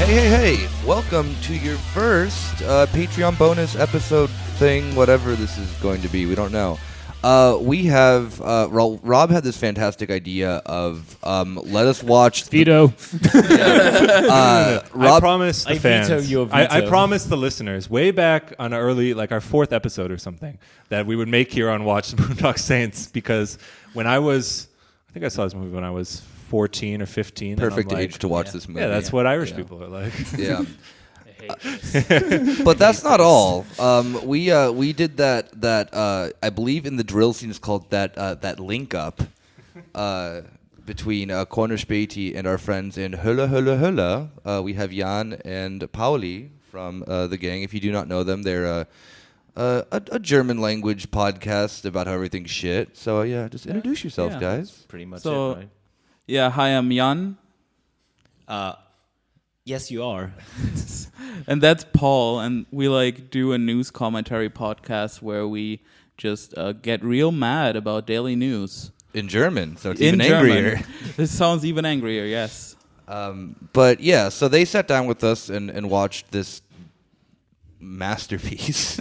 Hey, welcome to your first Patreon bonus episode thing, whatever this is going to be. We don't know. We have, Rob had this fantastic idea of, let us watch... Veto. Rob, I promised the fans, veto your veto. I promised the listeners way back on early, like our 4th episode or something, that we would make Ciarán watch the Boondock Saints, because when I think I saw this movie when I was 14 or 15. perfect age to watch this movie. Yeah, that's what Irish people are like. Yeah. But that's not all. We did that I believe in the drill scene is called that link up between Corner Späti and our friends in Hölle Hölle Hölle. We have Jan and Pauli from the gang. If you do not know them, they're a German language podcast about how everything's shit. So yeah, just introduce yourself, guys. Pretty much So- it, right? Yeah, hi, I'm Jan. Yes, you are. And that's Paul, and we do a news commentary podcast where we just get real mad about daily news. In German, so it's In even German. angrier. This sounds even angrier, yes. But yeah, so they sat down with us and watched this masterpiece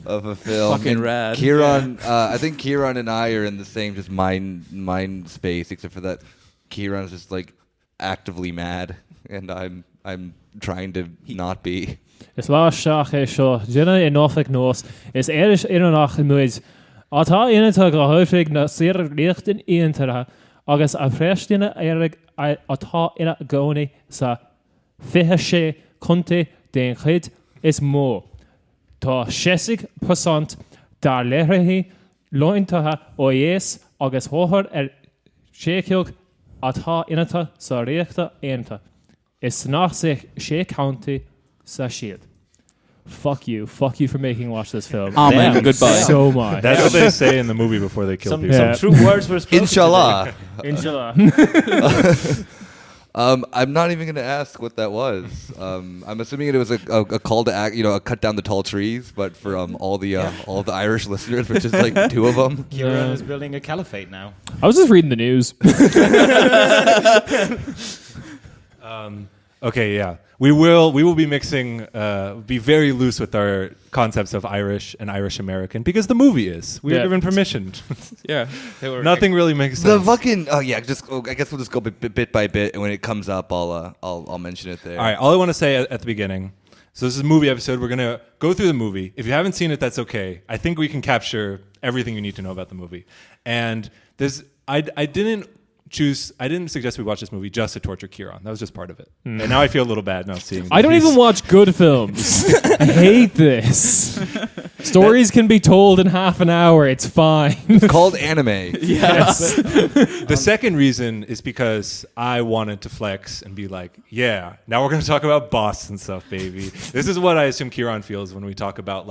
of a film. Fucking and rad. Ciarán, I think Ciarán and I are in the same just mind space, except for that Ciarán is just actively mad, and I'm trying to not be. Is lá seach é seo, Dinne in Norfolk North, is Irish inach nuid. Atá inata go hoifig na sir lichten ientara, agus a freistine erig atá ina goni sa fihe sé conte den chid is mó. Tá 60% dar lerehi lointaha o yes agus hohar séciog atá inata sa riechta ienta. Is nach sich sé county sa shield. Fuck you for making watch this film. Amen. Damn, Goodbye. So much. That's what they say in the movie before they kill Some people. Yeah. true words were spoken. Inshallah. Inshallah. I'm not even gonna ask what that was. I'm assuming it was a call to act, cut down the tall trees, but for all the Irish listeners, which is 2 of them. Ciarán is building a caliphate now. I was just reading the news. Okay, yeah. We will be mixing, be very loose with our concepts of Irish and Irish American, because the movie is. We are Yeah. given permission. Yeah. Nothing really makes The sense. fucking I guess we'll just go bit by bit, and when it comes up, I'll mention it there. All right, all I want to say at the beginning. So this is a movie episode. We're gonna go through the movie. If you haven't seen it, that's okay. I think we can capture everything you need to know about the movie. And I didn't suggest we watch this movie just to torture Ciarán. That was just part of it. And now I feel a little bad not seeing. I don't even watch good films. I hate this. Stories can be told in half an hour. It's fine. It's called anime. Yes. The second reason is because I wanted to flex and be like, yeah, now we're going to talk about boss and stuff, baby. This is what I assume Ciarán feels when we talk about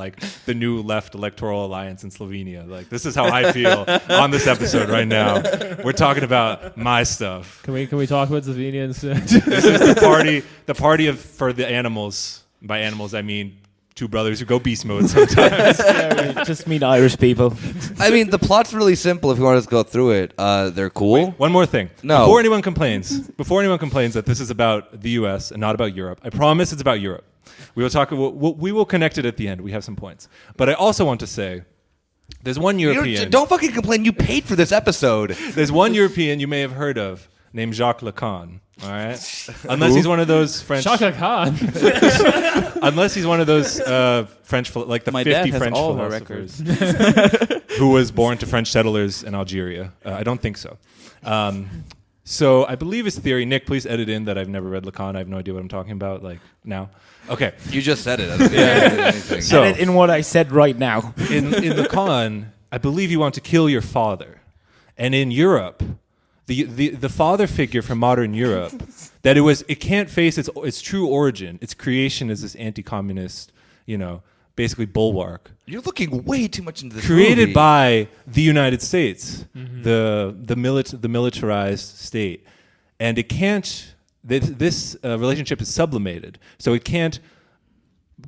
the new left electoral alliance in Slovenia. This is how I feel on this episode right now. We're talking about my stuff. Can we talk about Slovenia instead? This is the party for the animals. By animals, I mean 2 brothers who go beast mode sometimes. Just mean Irish people. I mean, the plot's really simple. If you want to go through it, they're cool. Wait, one more thing. No. Before anyone complains that this is about the U.S. and not about Europe, I promise it's about Europe. We will talk. We will connect it at the end. We have some points. But I also want to say, there's one European. Don't fucking complain. You paid for this episode. There's one European you may have heard of named Jacques Lacan. All right, unless he's one of those French. Shaka Khan. Unless he's one of those French, My 50 dad has French all her philosophers who was born to French settlers in Algeria. I don't think so. So I believe his theory. Nick, please edit in that I've never read Lacan. I have no idea what I'm talking about. Now, okay. You just said it. I don't think I did anything. So in what I said right now. in Lacan, I believe you want to kill your father, and in Europe, the father figure from modern Europe, that it can't face its true origin. Its creation is this anti-communist, basically bulwark. You're looking way too much into this Created movie. by the United States, the militarized state, and it can't. This relationship is sublimated, so it can't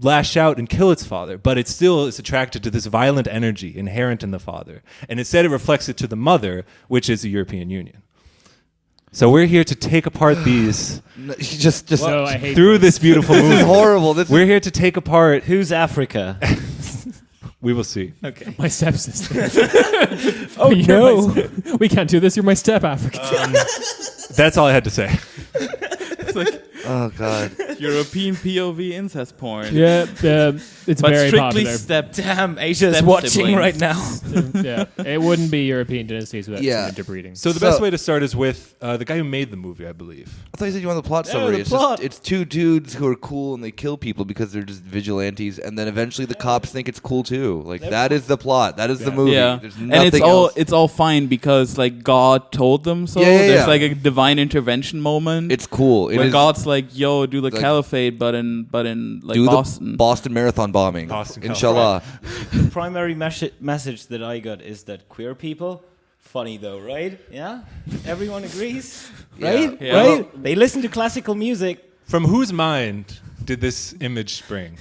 lash out and kill its father, but it still is attracted to this violent energy inherent in the father, and instead it reflects it to the mother, which is the European Union. So we're here to take apart these No, just No, I hate through this beautiful This is movie. horrible. We're here to take apart. Who's Africa? We will see. Okay. my stepsister. Oh no. We can't do this. You're my step African. That's all I had to say. Oh God. European POV incest porn. yeah, it's But very strictly popular. step. Damn, Asia's Step watching siblings. right now. Yeah, it wouldn't be European dynasties without Yeah. some interbreeding. So the best way to start is with the guy who made the movie, I believe. I thought you said you wanted the plot Yeah, summary. the It's plot. just it's two dudes who are cool and they kill people because they're just vigilantes, and then eventually the cops think it's cool too. Like that is the plot. That is the movie. Yeah, There's and nothing else. it's all fine because like God told them so. Yeah, yeah, There's yeah. like a divine intervention moment. It's cool. It where is God's like, "Yo, do the like- caliphate, but in like do Boston." the Boston Marathon bombing. Boston, Inshallah. The primary message that I got is that queer people, funny though, right? Yeah? Everyone agrees? Right? Yeah. Right? They listen to classical music. From whose mind did this image spring?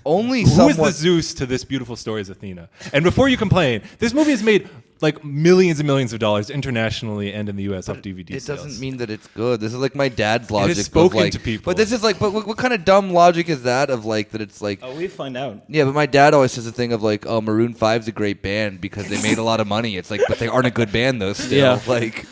Only Who is someone. the Zeus to this beautiful story is Athena? And before you complain, this movie has made like millions and millions of dollars internationally and in the US off DVD It sales. doesn't mean that it's good. This is like my dad's logic. has spoken of like, to people. But this is like, but what kind of dumb logic is that? Of like that it's like. Oh, we'll find out. Yeah, but my dad always says the thing of like, oh, Maroon 5's a great band because they made a lot of money. It's like, but they aren't a good band though. Still, Yeah. like.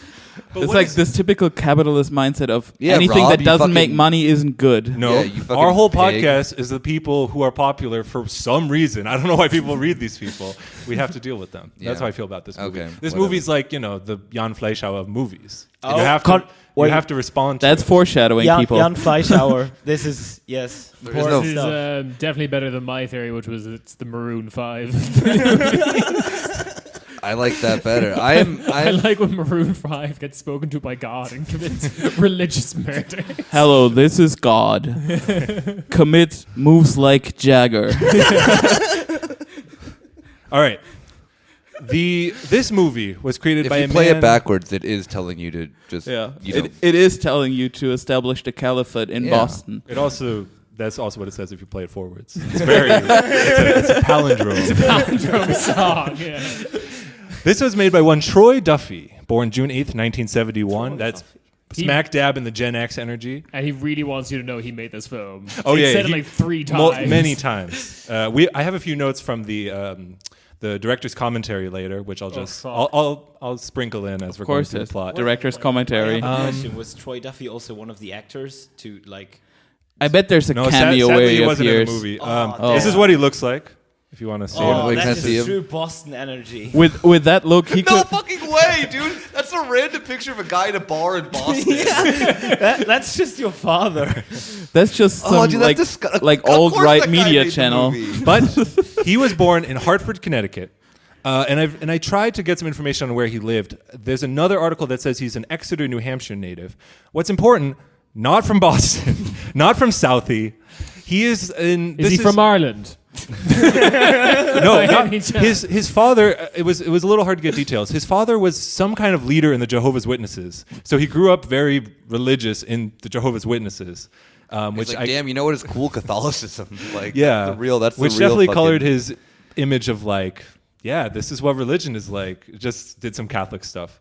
But It's what like is- this typical capitalist mindset of Yeah, anything Rob, that you doesn't make fucking- money isn't good. No, Yeah, you fucking our whole pig. podcast is the people who are popular for some reason. I don't know why people read these people. We have to deal with them. That's Yeah. how I feel about this movie. Okay, This whatever. movie's like, the Jan Fleischhauer of movies. Oh, you have con- to, you wait. have to respond to That's it. foreshadowing, people. Jan Fleischhauer. This is, yes. There is important no- This is stuff. definitely better than my theory, which was it's the Maroon 5. I like that better. I I am. like when Maroon 5 gets spoken to by God and commits religious murder. Hello, this is God. Commit moves like Jagger. All right. This movie was created If by you a play man. it backwards, it is telling you to just. Yeah, You know, it is telling you to establish the caliphate in Yeah. Boston. That's also what it says if you play it forwards. It's very. it's a palindrome. Palindrome song, yeah. This was made by one Troy Duffy, born June 8th, 1971. That's smack dab in the Gen X energy. And he really wants you to know he made this film. Oh, he yeah, said he- it like 3 times. Many times. I have a few notes from the director's commentary later, which fuck. I'll sprinkle in as we're Of going course, through the yes. plot. Director's I commentary. have a question. Was Troy Duffy also one of the actors to like? I bet there's a No, cameo sadly where he he wasn't in appears the movie. Oh, This damn. is what he looks like. If you want to see Oh, him. wait, that can I is see him? true Boston energy. With that look, he no could. fucking way, dude. That's a random picture of a guy in a bar in Boston. That's just your father. That's just some Oh, dude, like that's like of course alt-right that guy media made the channel. movie. But he was born in Hartford, Connecticut. And I tried to get some information on where he lived. There's another article that says he's an Exeter, New Hampshire native. What's important, not from Boston, not from Southie. He is in. Is he from Ireland? No, By not, any chance? his father. It was a little hard to get details. His father was some kind of leader in the Jehovah's Witnesses, so he grew up very religious in the Jehovah's Witnesses. Which It's like, damn, you know what is cool? Catholicism. Like, yeah, that's the real. That's which the real definitely fucking- colored his image of like, yeah, this is what religion is like. Just did some Catholic stuff.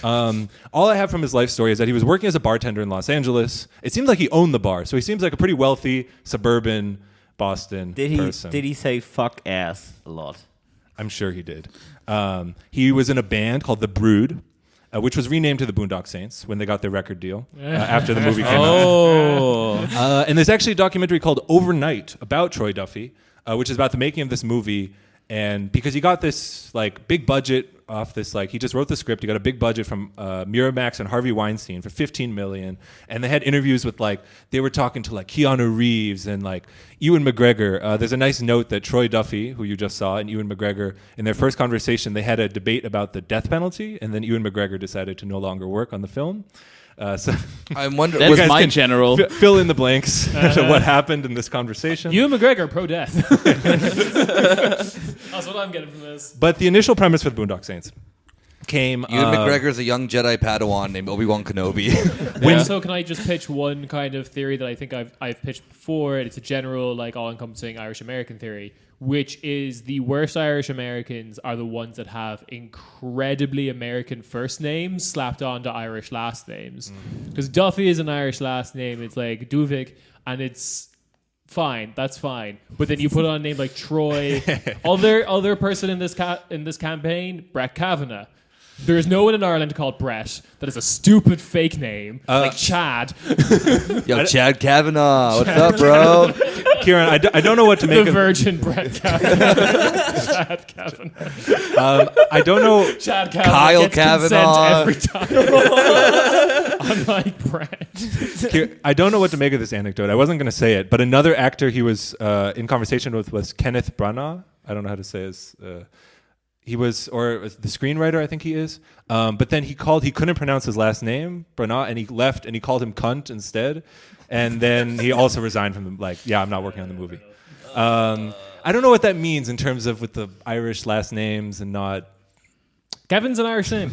All I have from his life story is that he was working as a bartender in Los Angeles. It seems like he owned the bar, so he seems like a pretty wealthy suburban Boston person. Did he say fuck ass a lot? I'm sure he did. He was in a band called The Brood, which was renamed to the Boondock Saints when they got their record deal after the movie came out. Oh, And there's actually a documentary called Overnight about Troy Duffy, which is about the making of this movie. And because he got this like big budget off this, like he just wrote the script. He got a big budget from Miramax and Harvey Weinstein for $15 million. And they had interviews with like, they were talking to like Keanu Reeves and like Ewan McGregor. There's a nice note that Troy Duffy, who you just saw, and Ewan McGregor, in their first conversation, they had a debate about the death penalty. And then Ewan McGregor decided to no longer work on the film. So I'm wondering. That's you guys my can general. fill in the blanks to what happened in this conversation. Ewan McGregor, pro-death. That's what I'm getting from this. But the initial premise for the Boondock Saints came. Ewan McGregor's a young Jedi Padawan named Obi-Wan Kenobi. So can I just pitch one kind of theory that I think I've pitched before? It's a general, like, all-encompassing Irish-American theory, which is the worst Irish Americans are the ones that have incredibly American first names slapped onto Irish last names. Because Duffy is an Irish last name. It's like Duvik, and it's fine. That's fine. But then you put on a name like Troy. Other person in this campaign, Brett Kavanagh. There's no one in Ireland called Brett. That is a stupid fake name, like Chad. Yo, Chad Kavanagh, what's up, bro? Ciarán, I don't know what to make The of Virgin Brett Kavanagh. Chad Kavanagh. I don't know. Chad Kavanagh Kyle gets Kavanagh. consent every time. Unlike Brett. I don't know what to make of this anecdote. I wasn't going to say it, but another actor he was in conversation with was Kenneth Branagh. I don't know how to say his. He was, or the screenwriter, I think he is. But then he couldn't pronounce his last name, Branagh, and he left and he called him cunt instead. And then he also resigned from I'm not working on the movie. I don't know what that means in terms of with the Irish last names and not. Kevin's an Irish name.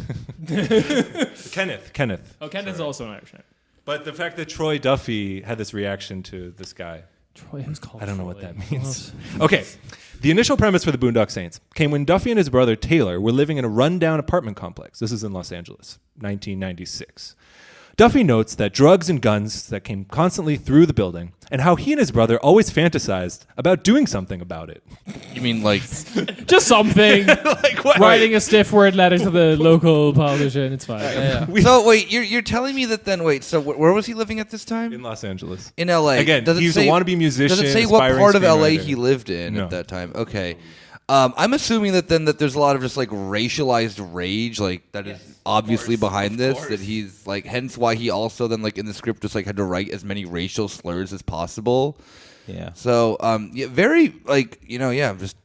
Kenneth. Oh, Kenneth's also an Irish name. But the fact that Troy Duffy had this reaction to this guy. Troy, who's called I don't know what Troy? that means. Okay. The initial premise for the Boondock Saints came when Duffy and his brother Taylor were living in a rundown apartment complex. This is in Los Angeles, 1996. Duffy notes that drugs and guns that came constantly through the building and how he and his brother always fantasized about doing something about it. You mean like Just something. What? Writing a stiff word letter to the local politician. It's fine. So wait, you're telling me that then wait, so where was he living at this time? In Los Angeles. In LA. Again, Does it he's say, a wannabe musician. Does it say what aspiring part of LA screenwriter. he lived in No. at that time? Okay. I'm assuming that there's a lot of just like racialized rage, like that is obviously behind this. That he's like, hence why he also then like in the script just like had to write as many racial slurs as possible. Yeah. So very like just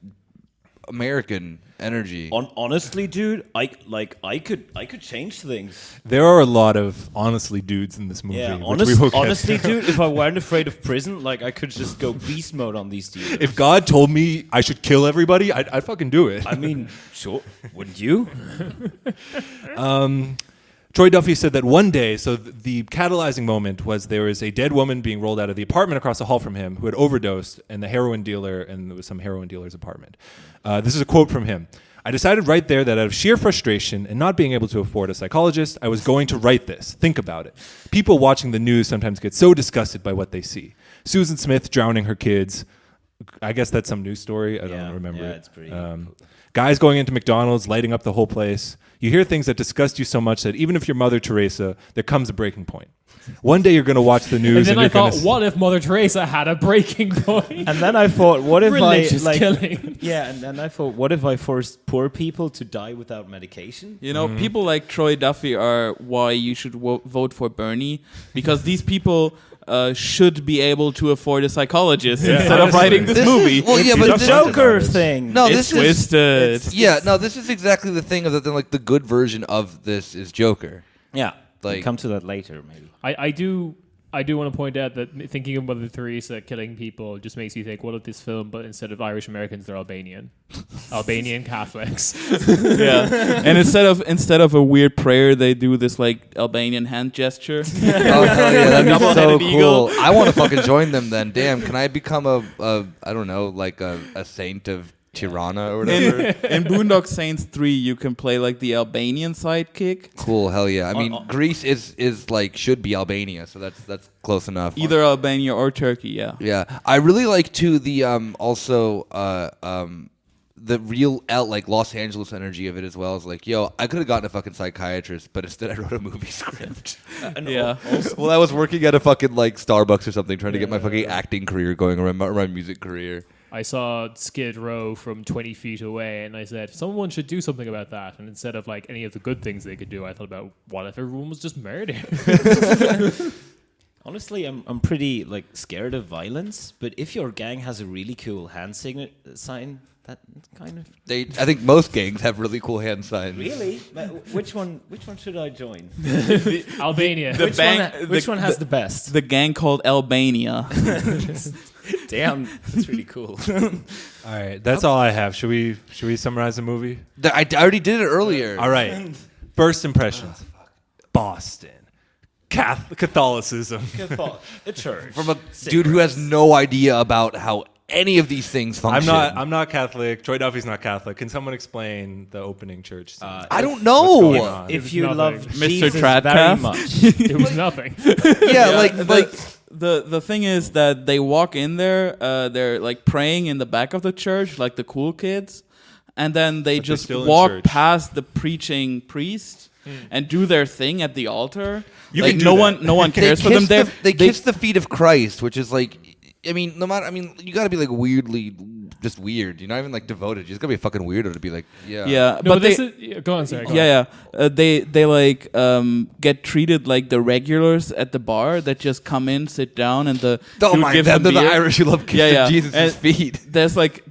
American energy. Honestly, dude, I could change things. There are a lot of honestly dudes in this movie. Yeah, which we will get honestly, to. dude, if I weren't afraid of prison, like I could just go beast mode on these dudes. If God told me I should kill everybody, I'd fucking do it. I mean, sure, wouldn't you? Troy Duffy said that one day, so the catalyzing moment was there was a dead woman being rolled out of the apartment across the hall from him who had overdosed, and the heroin dealer, and there was some heroin dealer's apartment. This is a quote from him. I decided right there that out of sheer frustration and not being able to afford a psychologist, I was going to write this. Think about it. People watching the news sometimes get so disgusted by what they see. Susan Smith drowning her kids. I guess that's some news story. I don't remember it. It's pretty Guys going into McDonald's, lighting up the whole place. You hear things that disgust you so much that even if you're Mother Teresa, there comes a breaking point. One day you're going to watch the news And then and I you're going thought, to... what if Mother Teresa had a breaking point? And then I thought, what if Religious I like killing. Yeah, and then I thought, what if I forced poor people to die without medication? You know, people like Troy Duffy are why you should vote for Bernie, because these people should be able to afford a psychologist instead of writing this movie. Well, yeah, It's but the this, Joker thing. no, It's this is twisted. this is exactly the thing of that. Then like the good version of this is Joker. Yeah, Like- we'll come to that later, maybe. I do want to point out that thinking of Mother Teresa killing people just makes you think, what if this film, but instead of Irish Americans, they're Albanian. Albanian Catholics. Yeah, and instead of a weird prayer, they do this like Albanian hand gesture. Oh hell yeah, that'd be so Double-headed cool. eagle. I want to fucking join them then. Damn, can I become a I don't know, like a saint of Tirana or whatever? In Boondock Saints 3, you can play like the Albanian sidekick. Cool, hell yeah. I mean, Greece is like should be Albania, so that's close enough. Either Albania or Turkey, yeah. Yeah, I really like too the also the real like Los Angeles energy of it as well. Is like, yo, I could have gotten a fucking psychiatrist, but instead I wrote a movie script. Yeah. Well, I was working at a fucking like Starbucks or something, trying to get my fucking acting career going, or my music career. I saw Skid Row from 20 feet away, and I said, someone should do something about that. And instead of like any of the good things they could do, I thought about, what if everyone was just murdered? Honestly, I'm pretty like scared of violence, but if your gang has a really cool hand sign, that kind of I think most gangs have really cool hand signs. really. Which one should I join? Albania. The Which one has the best? The gang called Albania. Damn, that's really cool. All right, that's all I have. Should we summarize the movie? I already did it earlier. All right. First impressions. Boston. Catholicism. A church. From a dude who has no idea about how any of these things function. I'm not Catholic. Troy Duffy's not Catholic. Can someone explain the opening church scene? I don't What's going know. on? If you nothing. love Mr. Jesus Tradcraft? very much. It was nothing. Yeah, the thing is that they walk in there, they're like praying in the back of the church, like the cool kids, and then they But they're just still in walk church. past the preaching priest and do their thing at the altar. You like can do no that. one, no one cares for them. They kiss the feet of Christ, which is like, I mean, you got to be like weirdly just weird. You're not even like devoted. You just got to be a fucking weirdo to be like, yeah. Yeah, No, but this they. is go on, sorry. Go on. Yeah. They like get treated like the regulars at the bar that just come in, sit down, and the Oh dude my gives God, them they're the beer. Irish who love kissing Yeah. Jesus' And feet. There's like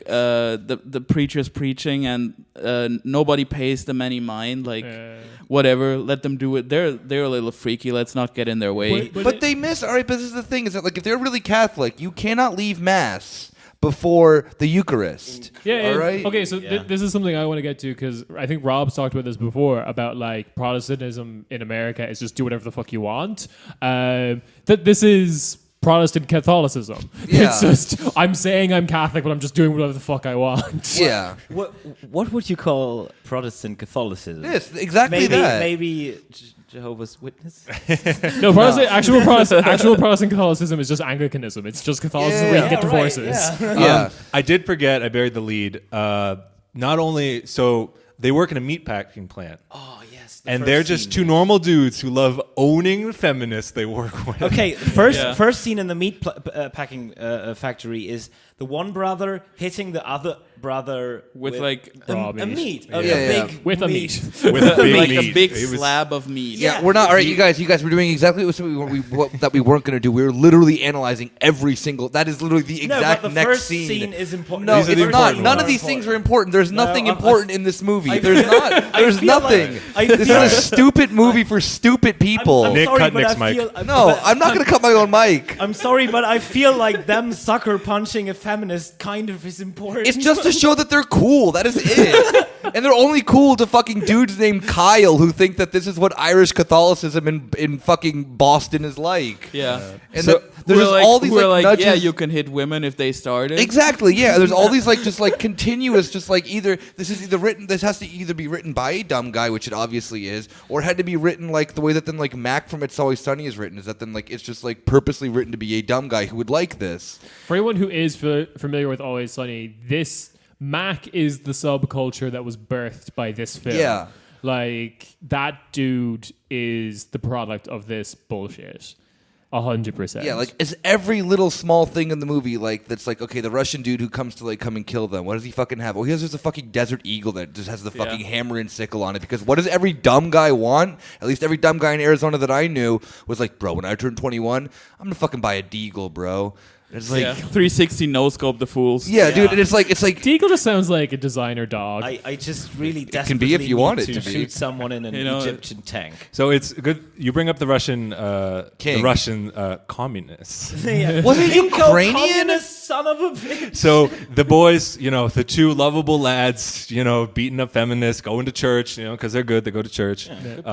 the preachers preaching, and nobody pays them any mind. Like whatever, let them do it. They're a little freaky. Let's not get in their way. But they miss. All right, but this is the thing: is that like if they're really Catholic, you cannot leave mass before the Eucharist. Yeah. All right. Okay, so this is something I want to get to because I think Rob's talked about this before about like Protestantism in America is just do whatever the fuck you want. That this is Protestant Catholicism. Yeah. It's just I'm saying I'm Catholic, but I'm just doing whatever the fuck I want. Yeah. What would you call Protestant Catholicism? Yes, exactly that. Maybe Jehovah's Witness. No, actual Protestant Catholicism is just Anglicanism. It's just Catholicism where you get divorces. Yeah. I did forget. I buried the lead. Not only so they work in a meatpacking plant. Oh yes. And they're just two normal dudes who love owning the feminists they work with. Okay, first scene in the meat packing factory is the one brother hitting the other brother With like raw a meat. meat, Yeah. a big With a meat. With a big like meat. a big It was- slab of meat. Yeah, Yeah. we're not. All right, you guys, we're doing exactly what we weren't going to do. We were literally analyzing every single. That is literally the No, exact but the next first scene. scene is important. No, These are it's the not. important None ones. of these things are important. There's nothing I- important in this movie. I- There's not. There's feel like- nothing. I This is feel a like- stupid movie for stupid people. I'm Nick, sorry, cut but Nick's I mic. feel, No, I'm not going to cut my own mic. I'm sorry, but I feel like them sucker punching a feminist kind of is important. It's just to show that they're cool. That is it. And they're only cool to fucking dudes named Kyle who think that this is what Irish Catholicism in fucking Boston is like. Yeah. And So- there's just all these we're like, like, nudges. yeah, you can hit women if they started. Exactly, yeah. There's all these like just like continuous, just like this has to either be written by a dumb guy, which it obviously is, or it had to be written like the way that then like Mac from It's Always Sunny is written. Is that then like it's just like purposely written to be a dumb guy who would like this? For anyone who is familiar with Always Sunny, this Mac is the subculture that was birthed by this film. Yeah. Like, that dude is the product of this bullshit. 100%. Yeah, like it's every little small thing in the movie, like that's like, okay, the Russian dude who comes to like come and kill them. What does he fucking have? Well, he has just a fucking desert eagle that just has the fucking hammer and sickle on it. Because what does every dumb guy want? At least every dumb guy in Arizona that I knew was like, bro, when I turn 21, I'm gonna fucking buy a deagle, bro. It's like, Yeah. 360 no scope the fools. yeah, dude, and it's like Deagle just sounds like a designer dog. I just really can desperately be if you want need it to to be. shoot someone in an You know, Egyptian tank. So it's good. You bring up the Russian King. communists. was he Ukrainian? Communist son of a bitch. So the boys, the two lovable lads, beating up feminists, going to church, because they're good. They go to church.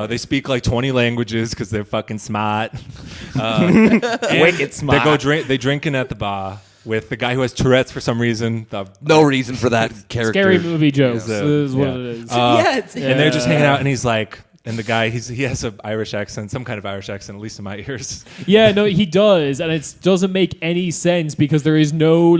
They speak like 20 languages because they're fucking smart. Wicked smart. They drinking at the bar with the guy who has Tourette's for some reason. No reason for that character. Scary movie jokes Yeah. is what Yeah. it is. And they're just hanging out, and he's like, and the guy, he has an Irish accent, some kind of Irish accent, at least in my ears. Yeah, no, he does, and it doesn't make any sense because there is no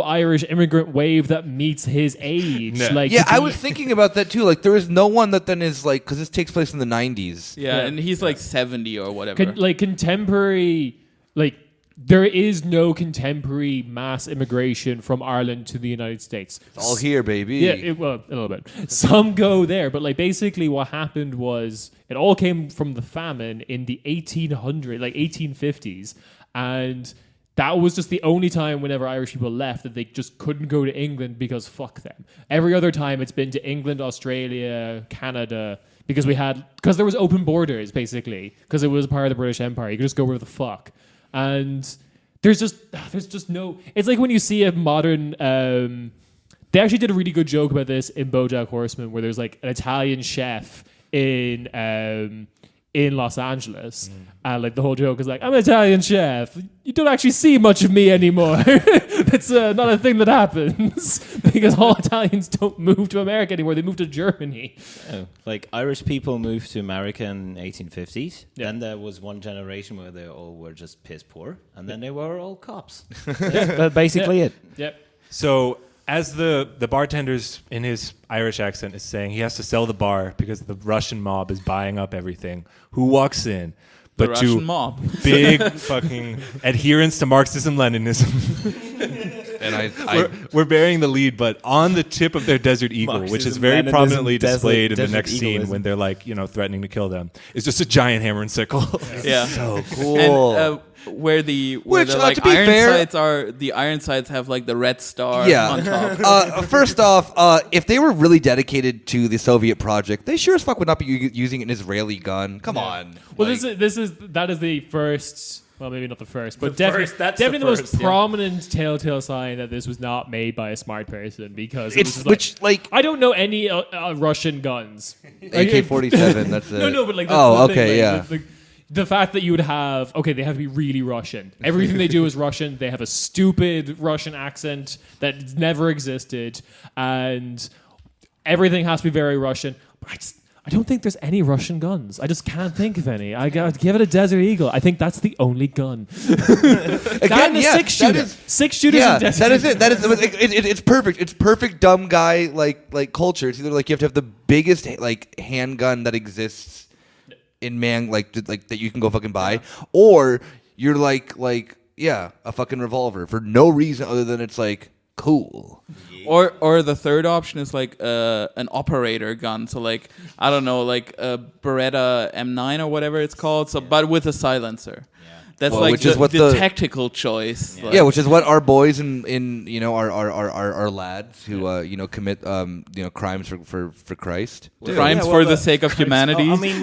Irish immigrant wave that meets his age. No. Like, Yeah, to I be- was thinking about that too. Like, there is no one that then is like, because this takes place in the 90s. Yeah, and he's like 70 or whatever. contemporary, like there is no contemporary mass immigration from Ireland to the United States. It's all here, baby. Yeah, well, a little bit. Some go there, but like basically what happened was it all came from the famine in the 1850s, and that was just the only time whenever Irish people left that they just couldn't go to England because fuck them. Every other time it's been to England, Australia, Canada, because there was open borders basically, because it was part of the British Empire. You could just go where the fuck. And there's just no. It's like when you see a modern. They actually did a really good joke about this in BoJack Horseman, where there's like an Italian chef in Los Angeles, and like the whole joke is like, I'm an Italian chef. You don't actually see much of me anymore. That's not a thing that happens because all Italians don't move to America anymore. They move to Germany. Oh, like Irish people moved to America in 1850s. Yeah. Then there was one generation where they all were just piss poor, and then they were all cops. That's basically it. Yep. So as the bartender's in his Irish accent is saying he has to sell the bar because the Russian mob is buying up everything. Who walks in? The But Russian two mob. big fucking adherents to Marxism-Leninism. And We're burying the lead, but on the tip of their Desert Eagle, which is very Marxism, prominently Leninism, displayed in the Desert next scene Eagleism. when they're like, threatening to kill them, is just a giant hammer and sickle. Yeah. so cool. And where the Which, like to be iron fair- sights are, the iron sights have like the red star Yeah. on top. First off, if they were really dedicated to the Soviet project, they sure as fuck would not be using an Israeli gun. Come on. Well, Like, that is the first. Well, maybe not the first, but The definitely, first, that's the definitely the, first, most yeah. prominent telltale sign that this was not made by a smart person because it was it's just which like I don't know any Russian guns. AK-47. That's it. No, but like that's the okay, thing, yeah. like, the fact that you would have they have to be really Russian. Everything they do is Russian. They have a stupid Russian accent that never existed, and everything has to be very Russian. But I don't think there's any Russian guns. I just can't think of any. I gotta give it a Desert Eagle. I think that's the only gun. That and a six-shooter. Six-shooters Yeah, in Desert that is it. Eagle. That is it's perfect. It's perfect dumb guy like culture. It's either like you have to have the biggest like handgun that exists in man like that you can go fucking buy, or you're like a fucking revolver for no reason other than it's like cool. Or the third option is like an operator gun. So like, I don't know, like a Beretta M9 or whatever it's called. So but with a silencer. That's Well, like which is what the the- tactical choice. Yeah, which is what our boys in our lads who commit crimes for Christ. crimes for the sake of humanity. I mean,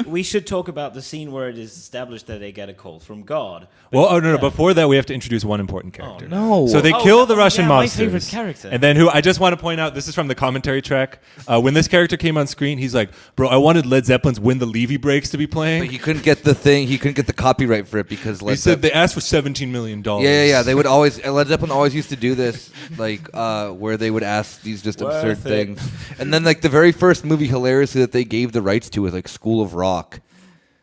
we should talk about the scene where it is established that they get a call from God. Well, no. Before that, we have to introduce one important character. no. So they kill the Russian my mobsters. favorite character. And then who I just want to point out, this is from the commentary track. When this character came on screen, he's like, "Bro, I wanted Led Zeppelin's "When the Levy Breaks" to be playing." But he couldn't get the thing. He couldn't get the copyright for it because They said they asked for $17 million. Yeah. They would always Led Zeppelin always used to do this, like where they would ask these just absurd Worth it. things. And then like the very first movie, hilariously, that they gave the rights to was like School of Rock.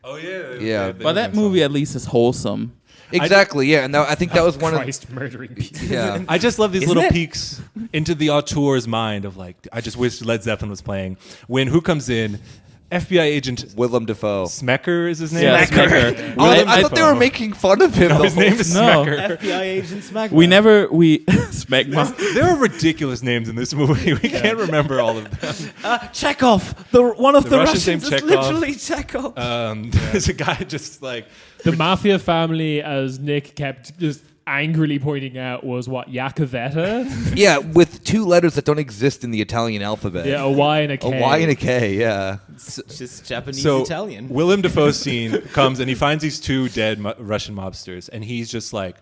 Oh yeah. Yeah. But that movie at least is wholesome. Exactly. Yeah, and I think that was one of Christ murdering people. yeah. I just love these Isn't little it? peeks into the auteur's mind of like, I just wish Led Zeppelin was playing. When who comes in? FBI agent Willem Dafoe. Smecker is his name? Yeah, Smecker. Oh, I thought they were making fun of him. No, the his whole name is No. Smecker. FBI agent Smack. We Smegma. There are ridiculous names in this movie. We can't remember all of them. Chekhov. One of The the Russians named Russians is Chekhov. literally Chekhov. There's a guy just like The mafia family, as Nick kept just angrily pointing out, was what, Yakavetta? Yeah, with two letters that don't exist in the Italian alphabet. Yeah, a Y and a K. A Y and a K, yeah. It's just Japanese so Italian. Willem Dafoe's scene comes and he finds these two dead Russian mobsters and he's just like,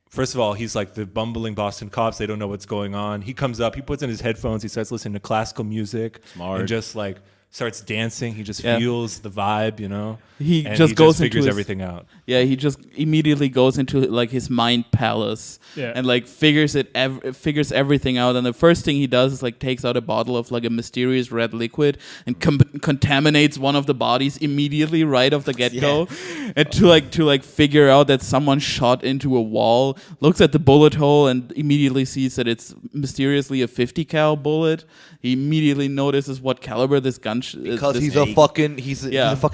first of all, he's like the bumbling Boston cops. They don't know what's going on. He comes up, he puts in his headphones, he starts listening to classical music and just like starts dancing. He just feels the vibe, He and just goes into figures his- everything out. Yeah, he just immediately goes into like his mind palace and like figures everything out. And the first thing he does is like takes out a bottle of like a mysterious red liquid and contaminates one of the bodies immediately right off the get go. And to figure out that someone shot into a wall, looks at the bullet hole and immediately sees that it's mysteriously a 50 cal bullet. He immediately notices what caliber this gun is. Because he's a fucking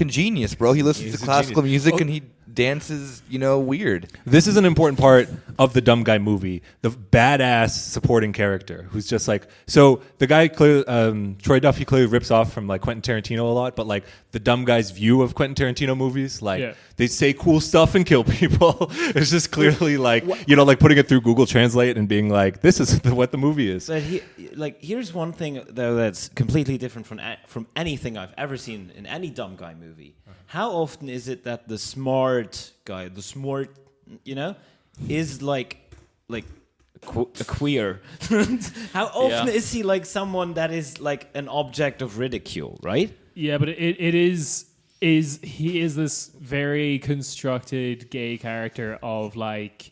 genius, bro. He listens He's to a classical genius. music and he dances, weird. This is an important part of the dumb guy movie. The badass supporting character who's just like, so the guy Troy Duffy clearly rips off from like Quentin Tarantino a lot, but like the dumb guy's view of Quentin Tarantino movies, like they say cool stuff and kill people. It's just clearly like, like putting it through Google Translate and being like, this is what the movie is. But here's one thing though that's completely different from anything I've ever seen in any dumb guy movie. How often is it that the smart guy, is like a queer. How often is he like someone that is like an object of ridicule, right? Yeah, but he is this very constructed gay character of like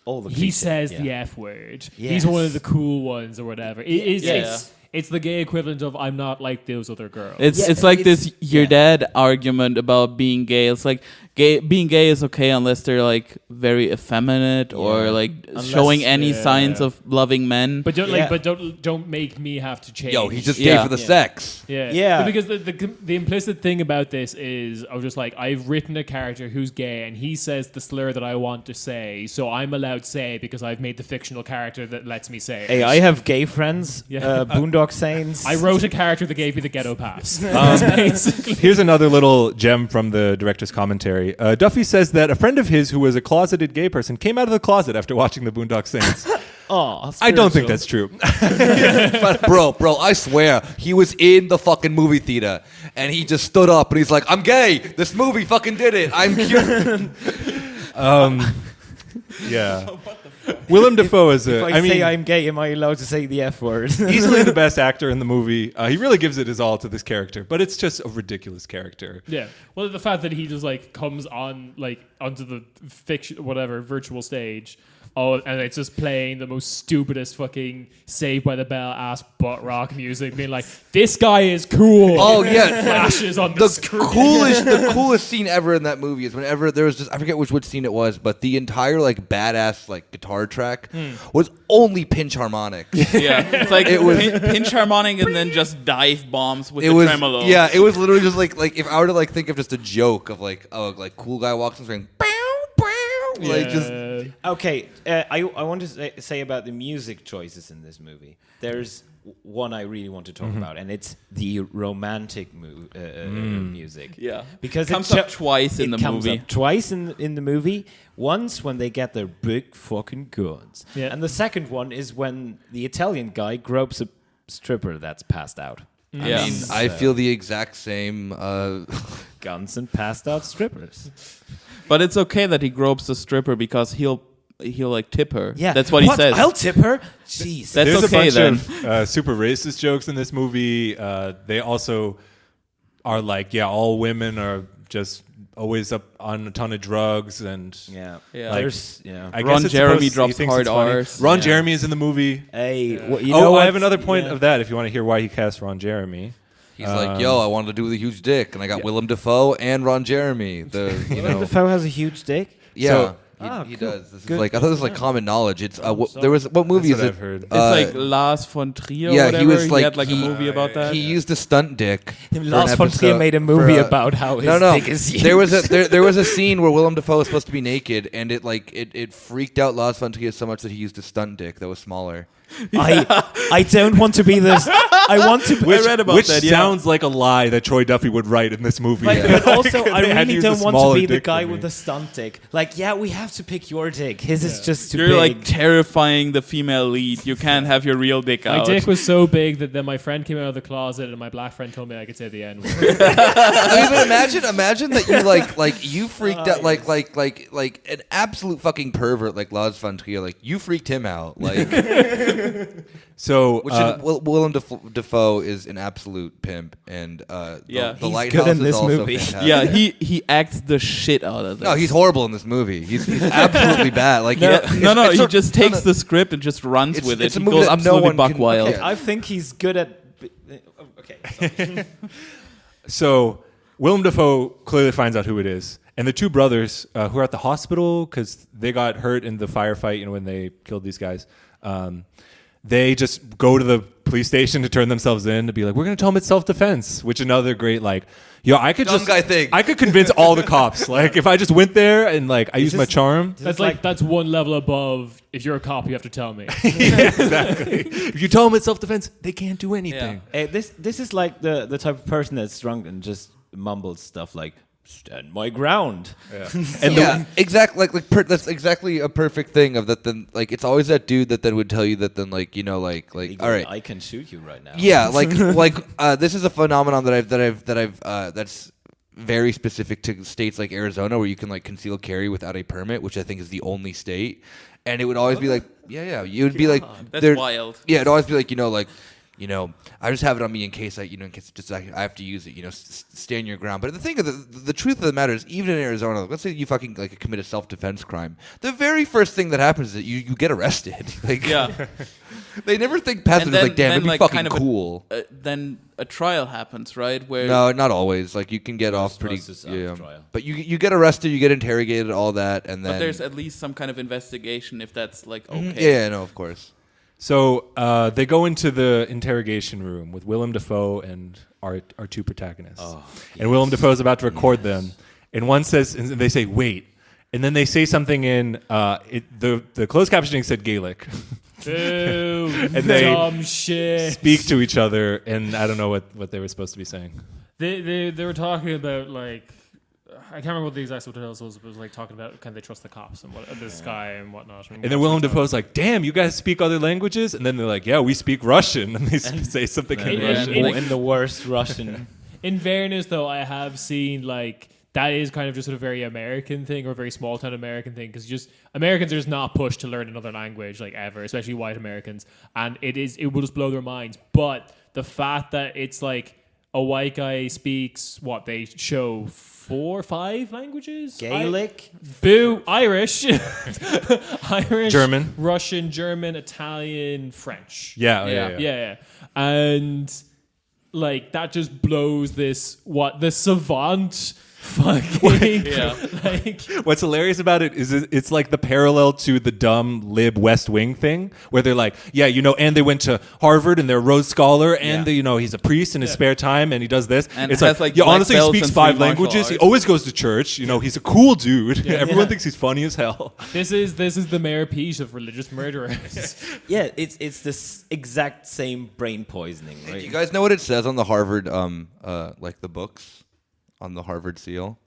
All the he cliche, says yeah. the F word. Yes. He's one of the cool ones or whatever. It's the gay equivalent of I'm not like those other girls. It's like this your dad argument about being gay. It's like being gay is okay unless they're like very effeminate or like showing any signs of loving men. But don't make me have to change. Yo, he's just gay for the sex. Yeah. But because the implicit thing about this is I was just like, I've written a character who's gay and he says the slur that I want to say, so I'm allowed to say it because I've made the fictional character that lets me say it. Hey, I have gay friends. Boondock Saints. I wrote a character that gave me the ghetto pass. Here's another little gem from the director's commentary. Duffy says that a friend of his who was a closeted gay person came out of the closet after watching the Boondock Saints. I don't think that's true. But bro, I swear, he was in the fucking movie theater and he just stood up and he's like, I'm gay. This movie fucking did it. I'm cute. Yeah. Willem Dafoe is If I say I'm gay, am I allowed to say the F word? easily the best actor in the movie. He really gives it his all to this character, but it's just a ridiculous character. Yeah. Well, the fact that he just like comes on like onto the virtual stage. Oh, and it's just playing the most stupidest fucking Saved by the Bell ass butt rock music, being like, "This guy is cool." Oh yeah, flashes on the screen. The coolest scene ever in that movie is whenever there was just I forget which scene it was, but the entire like badass like guitar track was only pinch harmonic. Yeah, it's like it was pinch harmonic and then just dive bombs with the tremolo. Yeah, it was literally just like if I were to like think of just a joke of like cool guy walks in saying like just. Okay, I want to say about the music choices in this movie. There's one I really want to talk about, and it's the romantic music. Yeah, because it comes up twice in the movie. Twice in the movie. Once when they get their big fucking guns, and the second one is when the Italian guy gropes a stripper that's passed out. Yeah. I feel the exact same. Guns and passed out strippers. But it's okay that he gropes the stripper because he'll like tip her. Yeah, that's what he says. I'll tip her. Jesus. That's There's okay a bunch then. of super racist jokes in this movie. They also are like, all women are just always up on a ton of drugs and yeah. Like, I Ron guess Jeremy drops hard R's. Ron Jeremy is in the movie. Hey, I have another point of that if you want to hear why he cast Ron Jeremy. He's like, yo, I wanted to do with a huge dick, and I got Willem Dafoe and Ron Jeremy. Willem Dafoe has a huge dick? Yeah. So, he cool. does. This is like I thought this was like common knowledge. It's there was what movie That's is what it? I've heard. It's like Lars von Trier. Or whatever. he was like had like a movie about that. He used a stunt dick. Lars von Trier made a movie about how his dick is used. There was a scene where Willem Dafoe was supposed to be naked, and it freaked out Lars von Trier so much that he used a stunt dick that was smaller. I don't want to be this. I want to. Which, I read about which that. sounds like a lie that Troy Duffy would write in this movie. But also, I They had to really use don't a want to smaller be the dick guy for me. with the stunt dick. Like, we have to pick your dick. His is just too You're big. like terrifying the female lead. You can't have your real dick out. My dick was so big that then my friend came out of the closet and my black friend told me I could say the N word. I mean, but imagine that you you freaked out like an absolute fucking pervert like Lars von Trier. Like you freaked him out. Like So Willem Dafoe is an absolute pimp, and the He's Lighthouse good in is this also movie. fantastic. Yeah, he acts the shit out of this. No, he's horrible in this movie. He's absolutely bad. Like He just takes the script and just runs with it. It's a He movie goes that no absolutely one buck can- wild. okay. I think he's good at. Okay. Sorry. So Willem Dafoe clearly finds out who it is. And the two brothers who are at the hospital because they got hurt in the firefight, when they killed these guys, they just go to the police station to turn themselves in to be like, we're going to tell them it's self-defense, which another great, I could Dumb guy thing. I could convince all the cops. Like, if I just went there and, I used my charm. That's one level above. If you're a cop, you have to tell me. Yeah, exactly. If you tell them it's self-defense, they can't do anything. This is like the type of person that's drunk and just mumbles stuff like, stand my ground. And exactly. That's exactly a perfect thing of that. Then it's always that dude that then would tell you that then all right, I can shoot you right now. yeah, this is a phenomenon that's very specific to states like Arizona where you can like conceal carry without a permit, which I think is the only state. And it would always be like, it would be like, That's wild. Yeah, it'd always be like, I just have it on me in case I have to use it, stand your ground. But the truth of the matter is, even in Arizona, let's say you fucking like commit a self-defense crime, the very first thing that happens is that you get arrested. Like, Yeah. They never think past it. It's like, damn, it'd be like, fucking kind of cool. Then a trial happens, right? Where No, not always. Like you can get off pretty. Trial. But you get arrested, you get interrogated, all that, and then. But there's at least some kind of investigation if that's like okay. Yeah, no, of course. So they go into the interrogation room with Willem Dafoe and our two protagonists. And Willem Dafoe is about to record them. And one says, and they say, wait. And then they say something in, the closed captioning said Gaelic. Boo, and they dumb shit. speak to each other, and I don't know what they were supposed to be saying. They were talking about like, I can't remember what the exact subtitles was, but it was like talking about can they trust the cops and this guy and whatnot. And then Willem Dafoe's like, damn, you guys speak other languages? And then they're like, yeah, we speak Russian. And they say something in Russian. In the worst Russian. In fairness, though, I have seen like that is kind of just a very American thing or a very small town American thing because just Americans are just not pushed to learn another language like ever, especially white Americans, and it will just blow their minds. But the fact that it's like a white guy speaks what they show 4 or 5 languages, Gaelic, Irish, Irish, German, Russian, German, Italian, French. Yeah. And like that just blows the savant fucking like what's hilarious about it is it's like the parallel to the dumb lib West Wing thing where they're like, and they went to Harvard and they're a Rhodes Scholar and he's a priest in his spare time and he does this. And it's has, like honestly he speaks 5 languages. Arts. He always goes to church. He's a cool dude. Everyone thinks he's funny as hell. This is the Mayor Pete of religious murderers. it's this exact same brain poisoning. Right? Do you guys know what it says on the Harvard like the books? On the Harvard seal.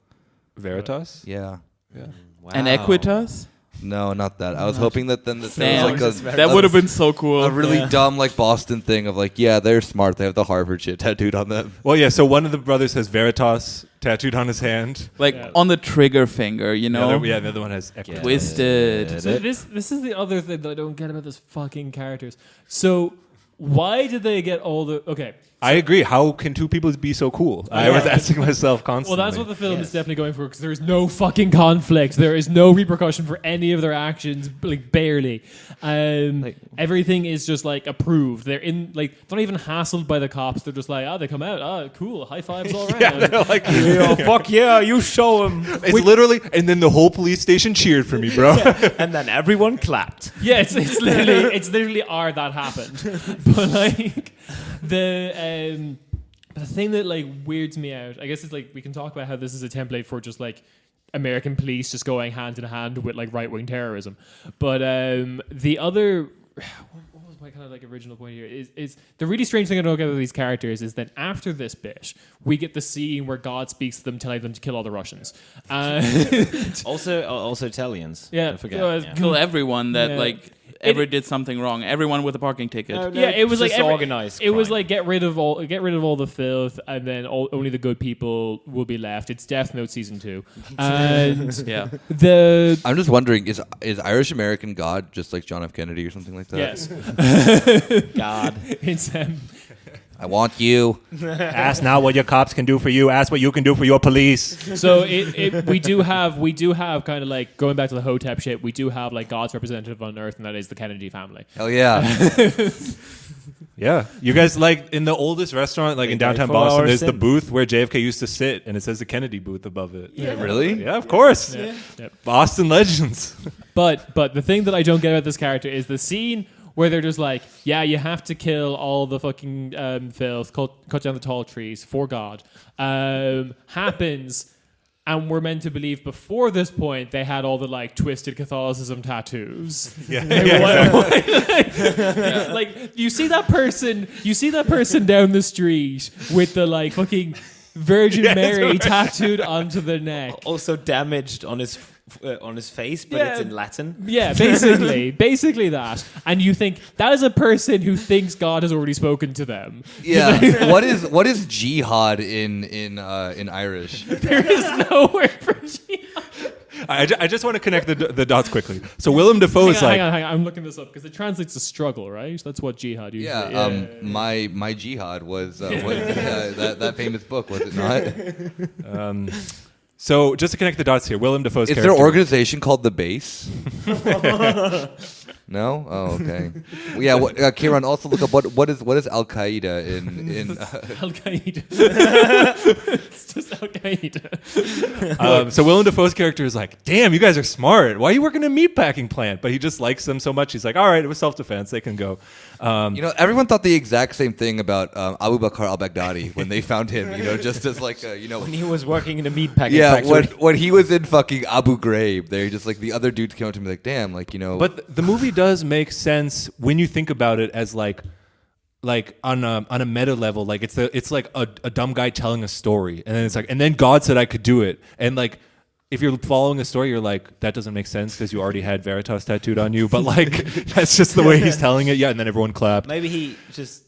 Veritas? Yeah. Wow. And Equitas? No, not that. I was hoping that then Damn, was like that would have been so cool. a really dumb like Boston thing of like, they're smart. They have the Harvard shit tattooed on them. Well, so one of the brothers has Veritas tattooed on his hand. Like on the trigger finger, The other one has Equitas. Twisted. So this is the other thing that I don't get about this fucking characters. So why did they get all the... Okay. I agree. How can 2 people be so cool? I was asking myself constantly. Well, that's what the film is definitely going for because there is no fucking conflict. There is no repercussion for any of their actions, like barely. Everything is just like approved. They're in they're not even hassled by the cops. They're just like, they come out. Cool, high fives all around. They're like, fuck yeah, you show him. It's literally, and then the whole police station cheered for me, bro. And then everyone clapped. Yeah, it's literally that happened. But like the thing that like weirds me out, I guess it's like we can talk about how this is a template for just like American police just going hand in hand with like right wing terrorism. But the other what was my kind of like original point here is the really strange thing I don't get about these characters is that after this bit we get the scene where God speaks to them telling them to kill all the Russians. Also Italians. Yeah, don't forget. Kill everyone that ever did something wrong. Everyone with a parking ticket. It was like organized. It was like get rid of all the filth, and then only the good people will be left. It's Death Note season 2, and I'm just wondering, is Irish American God just like John F. Kennedy or something like that? Yes, God. It's I want you. Ask not what your cops can do for you. Ask what you can do for your police. So we do have kind of like going back to the Hotep shit. We do have like God's representative on Earth, and that is the Kennedy family. Hell yeah. Yeah. You guys like in the oldest restaurant like in downtown Boston, there's the booth where JFK used to sit, and it says the Kennedy booth above it. Yeah, really? Yeah, of course. Yeah. Yep. Boston legends. But the thing that I don't get about this character is the scene where they're just like, you have to kill all the fucking filth, cut down the tall trees for God. Happens, and we're meant to believe before this point they had all the like twisted Catholicism tattoos. Like you see that person down the street with the like fucking Virgin Mary tattooed onto their neck. Also damaged on his face, but it's in Latin. Yeah, basically that. And you think that is a person who thinks God has already spoken to them. Yeah. what is jihad in Irish? There is no word for jihad. I just want to connect the dots quickly. So Willem Dafoe is like... Hang on. I'm looking this up because it translates to struggle, right? That's what jihad usually is. My jihad was that famous book, was it not? So just to connect the dots here, Willem Dafoe's character... Is there an organization called The Base? No? Oh, okay. Well, yeah, Ciarán, also look up what is Al Qaeda in Al Qaeda. It's just Al Qaeda. So Willem Dafoe's character is like, damn, you guys are smart. Why are you working in a meatpacking plant? But he just likes them so much. He's like, all right, it was self-defense. They can go. Everyone thought the exact same thing about Abu Bakr al-Baghdadi when they found him. Just as like when he was working in a meatpacking factory. factory. When he was in fucking Abu Ghraib, they're just like the other dudes came up to me like, damn, like But the movie does make sense when you think about it as like on a meta level. Like it's like a dumb guy telling a story, and then it's like, and then God said I could do it, and like. If you're following a story, you're like, that doesn't make sense because you already had Veritas tattooed on you. But like, that's just the way he's telling it. Yeah, and then everyone clapped. Maybe he just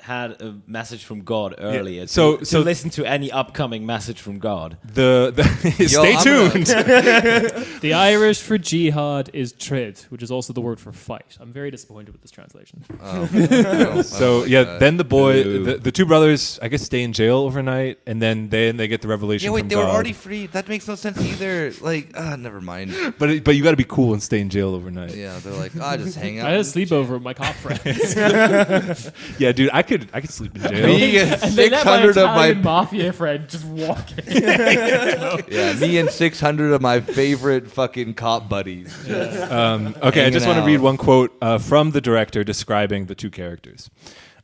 had a message from God earlier. So to listen to any upcoming message from God. Stay tuned. The Irish for jihad is trid, which is also the word for fight. I'm very disappointed with this translation. Then the two brothers, I guess, stay in jail overnight, and then they get the revelation. Yeah, wait, from they God. were already freed. That makes no sense either. Like, never mind. But you got to be cool and stay in jail overnight. Yeah, they're like, just hang out. I had a sleepover with my cop friends. Yeah, dude, I could sleep in jail. Me and And they let my 600 of my Italian mafia friend just walk in. me and 600 of my favorite fucking cop buddies. Okay, I just want to read one quote from the director describing the two characters.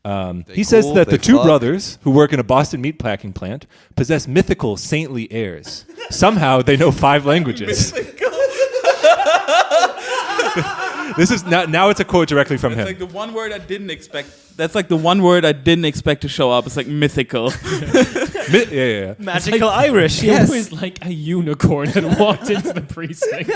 He says that the two brothers who work in a Boston meatpacking plant possess mythical, saintly airs. Somehow they know 5 languages. This is now it's a quote directly from him. Like the one word I didn't expect. That's like the one word I didn't expect to show up. It's like mythical. Yeah. Magical Irish, It was like a unicorn that walked into the precinct.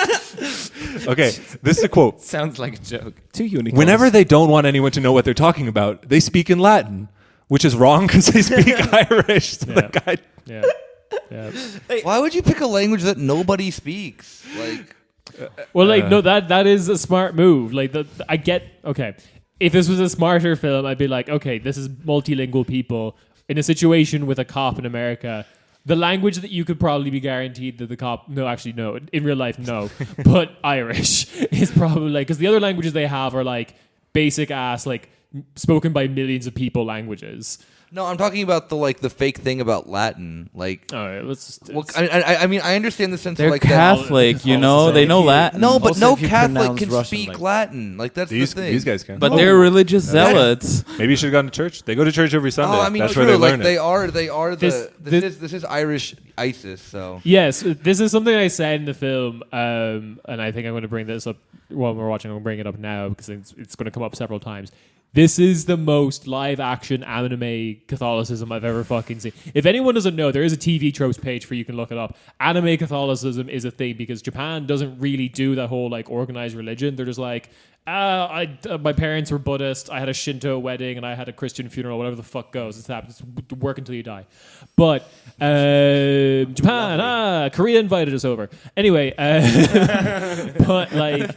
Okay, this is a quote. Sounds like a joke. 2 unicorns. Whenever they don't want anyone to know what they're talking about, they speak in Latin, which is wrong because they speak Irish. So Yeah. Why would you pick a language that nobody speaks? Like, Well, no, that is a smart move. Like, I get, okay, if this was a smarter film, I'd be like, okay, this is multilingual people in a situation with a cop in America. The language that you could probably be guaranteed that the cop, no, in real life, no, but Irish is probably like, because the other languages they have are like basic ass, like spoken by millions of people languages. no, I'm talking about the fake thing about Latin. Like, All right, let's just. well, I mean, I understand the sense They're of like Catholic, It's you all know. the They same. know Latin. No, but Also, no if you Catholic pronounce can Russian speak like- Latin. Like, that's These the thing. these guys can. But they're religious zealots. Maybe you should have gone to church. They go to church every Sunday. Oh, I mean, That's true. where they Like learn they it. are this is Irish ISIS. So Yes, this is something I said in the film, and I think I'm going to bring this up while we're watching. I'm going to bring it up now because it's going to come up several times. This is the most live-action anime Catholicism I've ever fucking seen. If anyone doesn't know, there is a TV tropes page where you can look it up. Anime Catholicism is a thing because Japan doesn't really do that whole like organized religion. They're just like, my parents were Buddhist, I had a Shinto wedding, and I had a Christian funeral, whatever the fuck goes. It's happened. It's work until you die. But Japan, Korea invited us over. Anyway, but like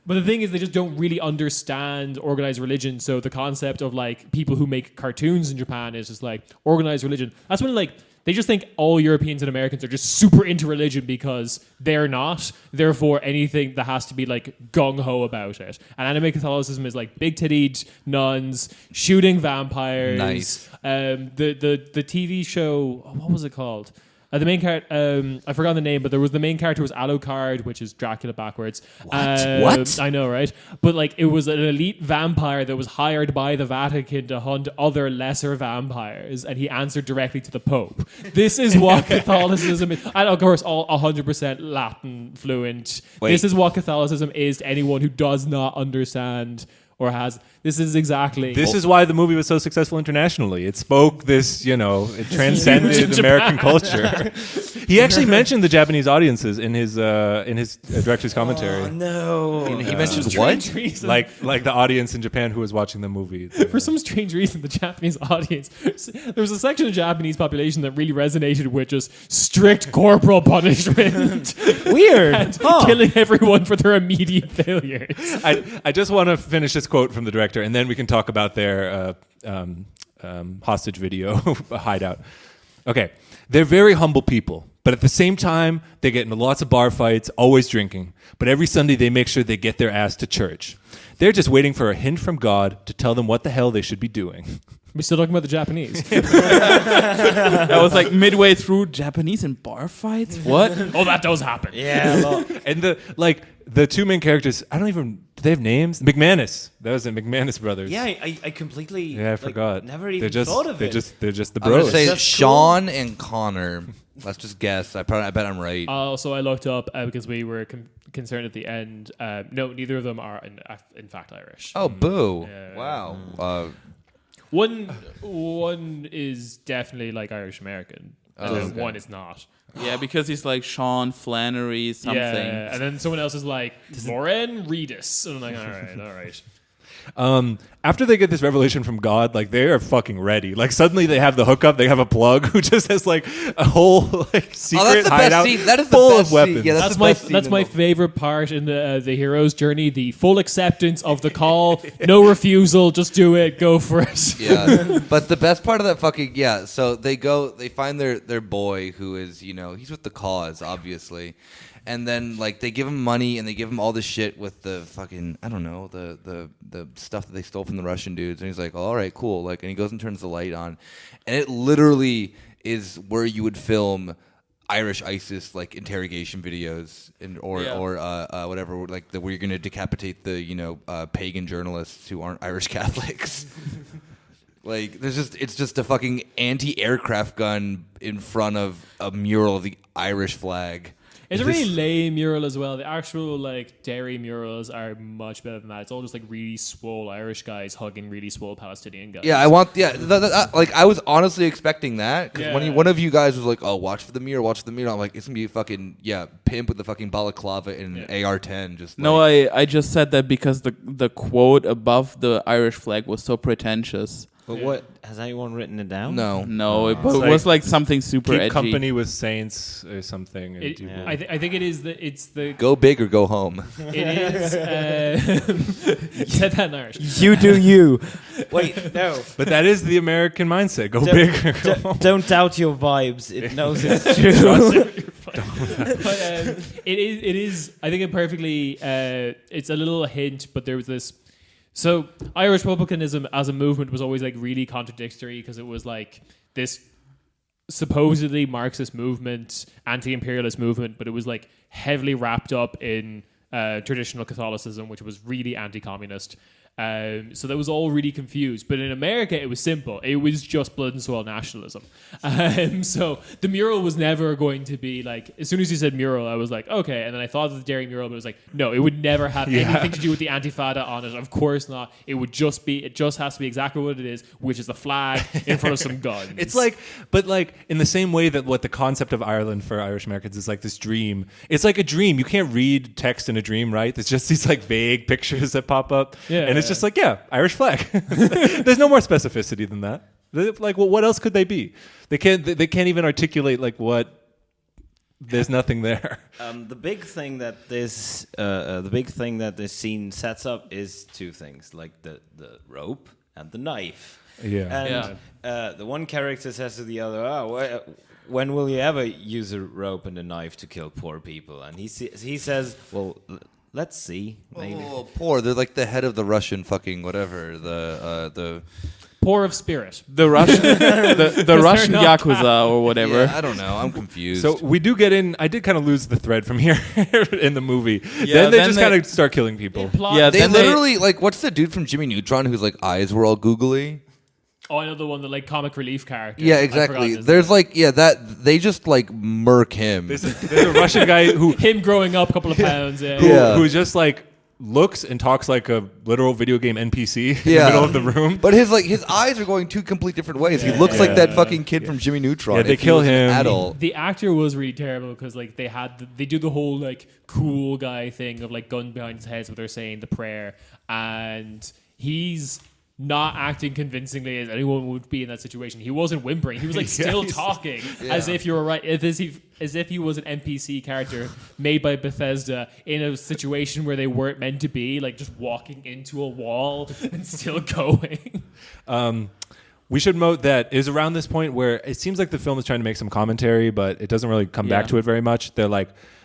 but the thing is, they just don't really understand organized religion. So the concept of like people who make cartoons in Japan is just like organized religion. That's when like they just think all Europeans and Americans are just super into religion because they're not. Therefore, anything that has to be like gung ho about it. And anime Catholicism is like big tittied nuns shooting vampires. Nice. The TV show, what was it called? The main character, I forgot the name, but the main character was Alucard, which is Dracula backwards. What? I know, right? But like, it was an elite vampire that was hired by the Vatican to hunt other lesser vampires, and he answered directly to the Pope. This is what Catholicism is. And of course, all 100% Latin fluent. Wait. This is what Catholicism is to anyone who does not understand or has. This is exactly. This is why the movie was so successful internationally. It spoke this, it transcended American culture. He actually mentioned the Japanese audiences in his director's commentary. Oh, no. He mentioned what? Reason. Like the audience in Japan who was watching the movie. For some strange reason, the Japanese audience, there was a section of the Japanese population that really resonated with just strict corporal punishment. Weird. And killing everyone for their immediate failures. I just want to finish this quote from the director, and then we can talk about their hostage video hideout. Okay. They're very humble people, but at the same time, they get into lots of bar fights, always drinking. But every Sunday, they make sure they get their ass to church. They're just waiting for a hint from God to tell them what the hell they should be doing. We're still talking about the Japanese. That was like midway through Japanese in bar fights. What? Oh, that does happen. Yeah. And the two main characters, do they have names? McManus. That was the McManus brothers. Yeah, I completely. Yeah, I forgot. Never even thought of it. They're just the I'm gonna bros. say That's Sean and Connor. Let's just guess. I bet I'm right. Also, I looked up because we were concerned at the end. No, neither of them are in fact Irish. Oh, boo! Yeah. Wow. One is definitely like Irish American, and then okay. one is not. Yeah, because he's like Sean Flannery something. Yeah, and then someone else is like Lauren Reedus, and I'm like, all right. After they get this revelation from God, like they are fucking ready. Like suddenly they have the hookup, they have a plug who just has like a whole like secret the hideout best scene. That is the full best of weapons. scene. Yeah, That's the my best scene that's in my the- favorite part in the hero's journey: the full acceptance of the call, no refusal, just do it, go for it. Yeah, but the best part of that fucking so they find their boy who is he's with the cause obviously, and then like they give him money and they give him all this shit with the fucking I don't know the stuff that they stole from the Russian dudes, and he's like, all right, cool, like, and he goes and turns the light on, and it literally is where you would film Irish ISIS like interrogation videos or whatever, like where you're gonna decapitate the pagan journalists who aren't Irish Catholics. Like it's just a fucking anti-aircraft gun in front of a mural of the Irish flag. It's a really lame mural as well. The actual like Derry murals are much better than that. It's all just like really swole Irish guys hugging really swole Palestinian guys. Yeah, like I was honestly expecting that because when one of you guys was like, "Oh, watch for the mural," I'm like, it's gonna be a fucking pimp with the fucking balaclava and an AR-10. Just No, like, I just said that because the quote above the Irish flag was so pretentious. But what has anyone written it down? no. No, it It's was like something super Keep edgy. company with saints or something. And It, do I think it's the Go big or go home. it is you said that in Irish. You do you. Wait, no. But that is the American mindset. Go big or go home. Don't doubt your vibes. It knows it's true. But it is I think it perfectly it's a little hint, but there was this. So Irish republicanism as a movement was always like really contradictory because it was like this supposedly Marxist movement, anti-imperialist movement, but it was like heavily wrapped up in traditional Catholicism, which was really anti-communist. So that was all really confused. But in America, it was simple. It was just blood and soil nationalism. So the mural was never going to be like, as soon as you said mural, I was like, okay. And then I thought of the Derry mural, but it was like, no, it would never have anything to do with the Antifada on it. Of course not. It just has to be exactly what it is, which is the flag in front of some guns. It's like, but like in the same way that what the concept of Ireland for Irish Americans is like this dream. It's like a dream. You can't read text in a dream, right? There's just these like vague pictures that pop up. Yeah. And it's just like, Irish flag. There's no more specificity than that. Like, well, what else could they be? They can't even articulate like what. There's nothing there. The big thing that this scene sets up is two things, like the rope and the knife. Yeah. And the one character says to the other, when will you ever use a rope and a knife to kill poor people? And he says, well, let's see. Maybe. Oh, poor. They're like the head of the Russian fucking whatever. The poor of spirit. The Russian, the Russian not Yakuza or whatever. Yeah, I don't know. I'm confused. So we do get in. I did kind of lose the thread from here in the movie. Yeah, then they then just they- kind of start killing people. Yeah, they then literally like what's the dude from Jimmy Neutron whose like eyes were all googly? Oh, I know the one, the like comic relief character. Yeah, I've exactly. forgotten his There's name. like that they just like murk him. There's a Russian guy who him growing up a couple of pounds. Yeah. Yeah. who's just like looks and talks like a literal video game NPC in the Yeah. middle of the room. But his eyes are going two complete different ways. He looks like that fucking kid from Jimmy Neutron. Yeah, they if he kill was an him. Adult. The actor was really terrible because like they do the whole like cool guy thing of like gun behind his head, what they're saying the prayer, and he's not acting convincingly as anyone would be in that situation. He wasn't whimpering. He was like still talking as if you were right, as if he was an NPC character made by Bethesda in a situation where they weren't meant to be, like just walking into a wall and still going. We should note that is around this point where it seems like the film is trying to make some commentary, but it doesn't really come back to it very much.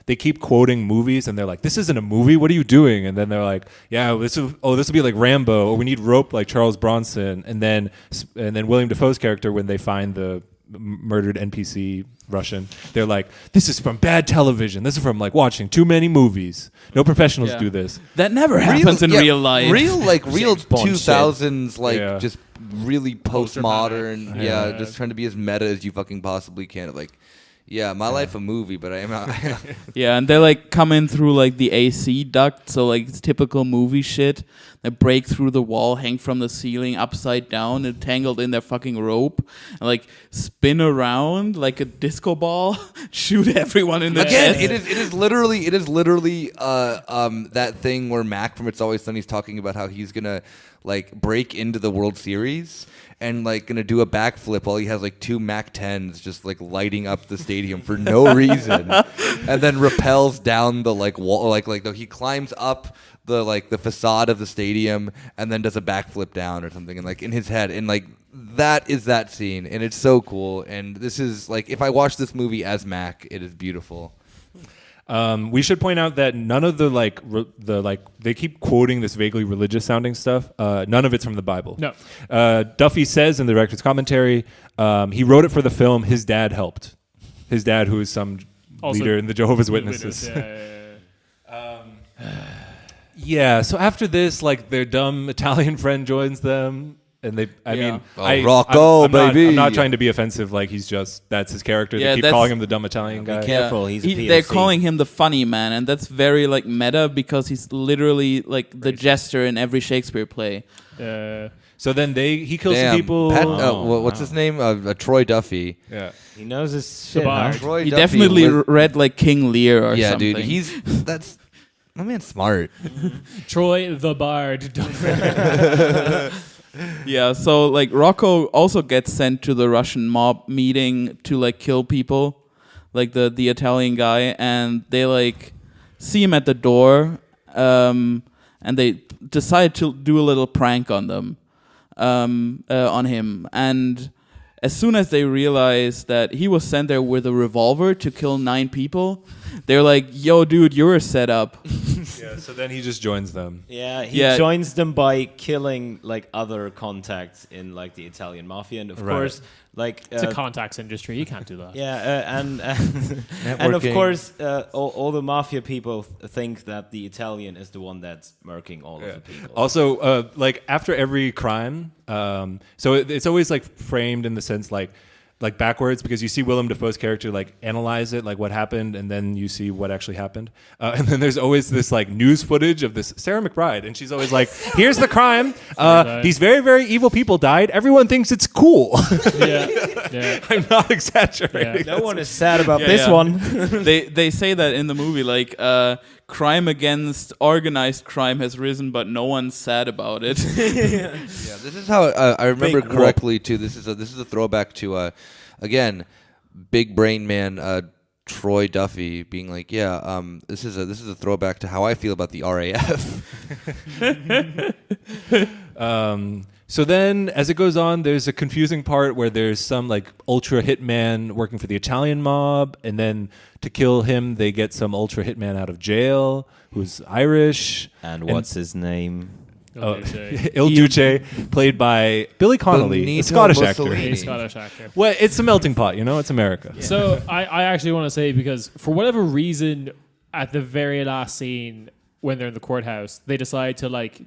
They keep quoting movies, and they're like, "This isn't a movie. What are you doing?" And then they're like, "Yeah, this will be like Rambo, or we need rope like Charles Bronson." And then William Dafoe's character, when they find the murdered NPC Russian, they're like, "This is from bad television. This is from like watching too many movies. No professionals do this." That never happens in real life. Real James Bond 2000s, like Yeah. just really postmodern. Yeah, just trying to be as meta as you fucking possibly can. Like, yeah, my life a movie, but I am not. Yeah, and they like come in through like the AC duct, so like it's typical movie shit. They break through the wall, hang from the ceiling upside down, and tangled in their fucking rope, and like spin around like a disco ball, shoot everyone in the Again, chest. it is literally that thing where Mac from It's Always Sunny is talking about how he's gonna like break into the World Series and like gonna do a backflip while he has like two Mac 10s just like lighting up the stadium for no reason, and then rappels down the like wall, like he climbs up the facade of the stadium and then does a backflip down or something, and like in his head, and like that is that scene, and it's so cool. And this is like, if I watch this movie as Mac, it is beautiful. We should point out that none of they keep quoting this vaguely religious sounding stuff. None of it's from the Bible. No. Duffy says in the director's commentary, he wrote it for the film. His dad helped. His dad, who is some Also leader in the Jehovah's Witnesses. Yeah. So after this, like their dumb Italian friend joins them. And Rocco, baby. I'm not trying to be offensive. Like that's his character. Yeah, they keep calling him the dumb Italian guy. Be careful, he's a POC. They're calling him the funny man, and that's very like meta because he's literally like the jester in every Shakespeare play. So then he kills some people. What's his name? Troy Duffy. Yeah. He knows his shit. Bard. Huh? Troy He Duffy definitely was- read like King Lear or yeah, something. dude. That's my man's smart. Troy the Bard. Yeah, so like Rocco also gets sent to the Russian mob meeting to like kill people, like the Italian guy, and they like see him at the door, and they decide to do a little prank on them, on him. And as soon as they realize that he was sent there with a revolver to kill 9 people, they're like, "Yo, dude, you're a setup." Yeah. So then he just joins them. Yeah, he Yeah. joins them by killing like other contacts in like the Italian mafia, and of Right. course, like It's a contacts industry. You can't do that. yeah, and of Networking. course, all the mafia people think that the Italian is the one that's murking all of the people. Also, like after every crime, so it's always like framed in the sense like backwards, because you see Willem Dafoe's character like analyze it, like what happened, and then you see what actually happened. And then there's always this like news footage of this Sarah McBride, and she's always like, "Here's the crime. These very, very evil people died. Everyone thinks it's cool." Yeah. I'm not exaggerating. No one is sad about Yeah, this yeah. one. They say that in the movie, like crime against organized crime has risen, but no one's sad about it. Yeah, this is how I remember Big correctly too. This is a throwback to again, big brain man Troy Duffy being like, yeah, this is a throwback to how I feel about the RAF. So then, as it goes on, there's a confusing part where there's some like ultra hitman working for the Italian mob, and then to kill him, they get some ultra hitman out of jail who's Irish. And what's his name? Il Duce, played by Billy Connolly, a Benito Scottish Mussolini. actor. A Scottish actor. Well, it's a melting pot, you know. It's America. So I actually want to say, because for whatever reason, at the very last scene when they're in the courthouse, they decide to like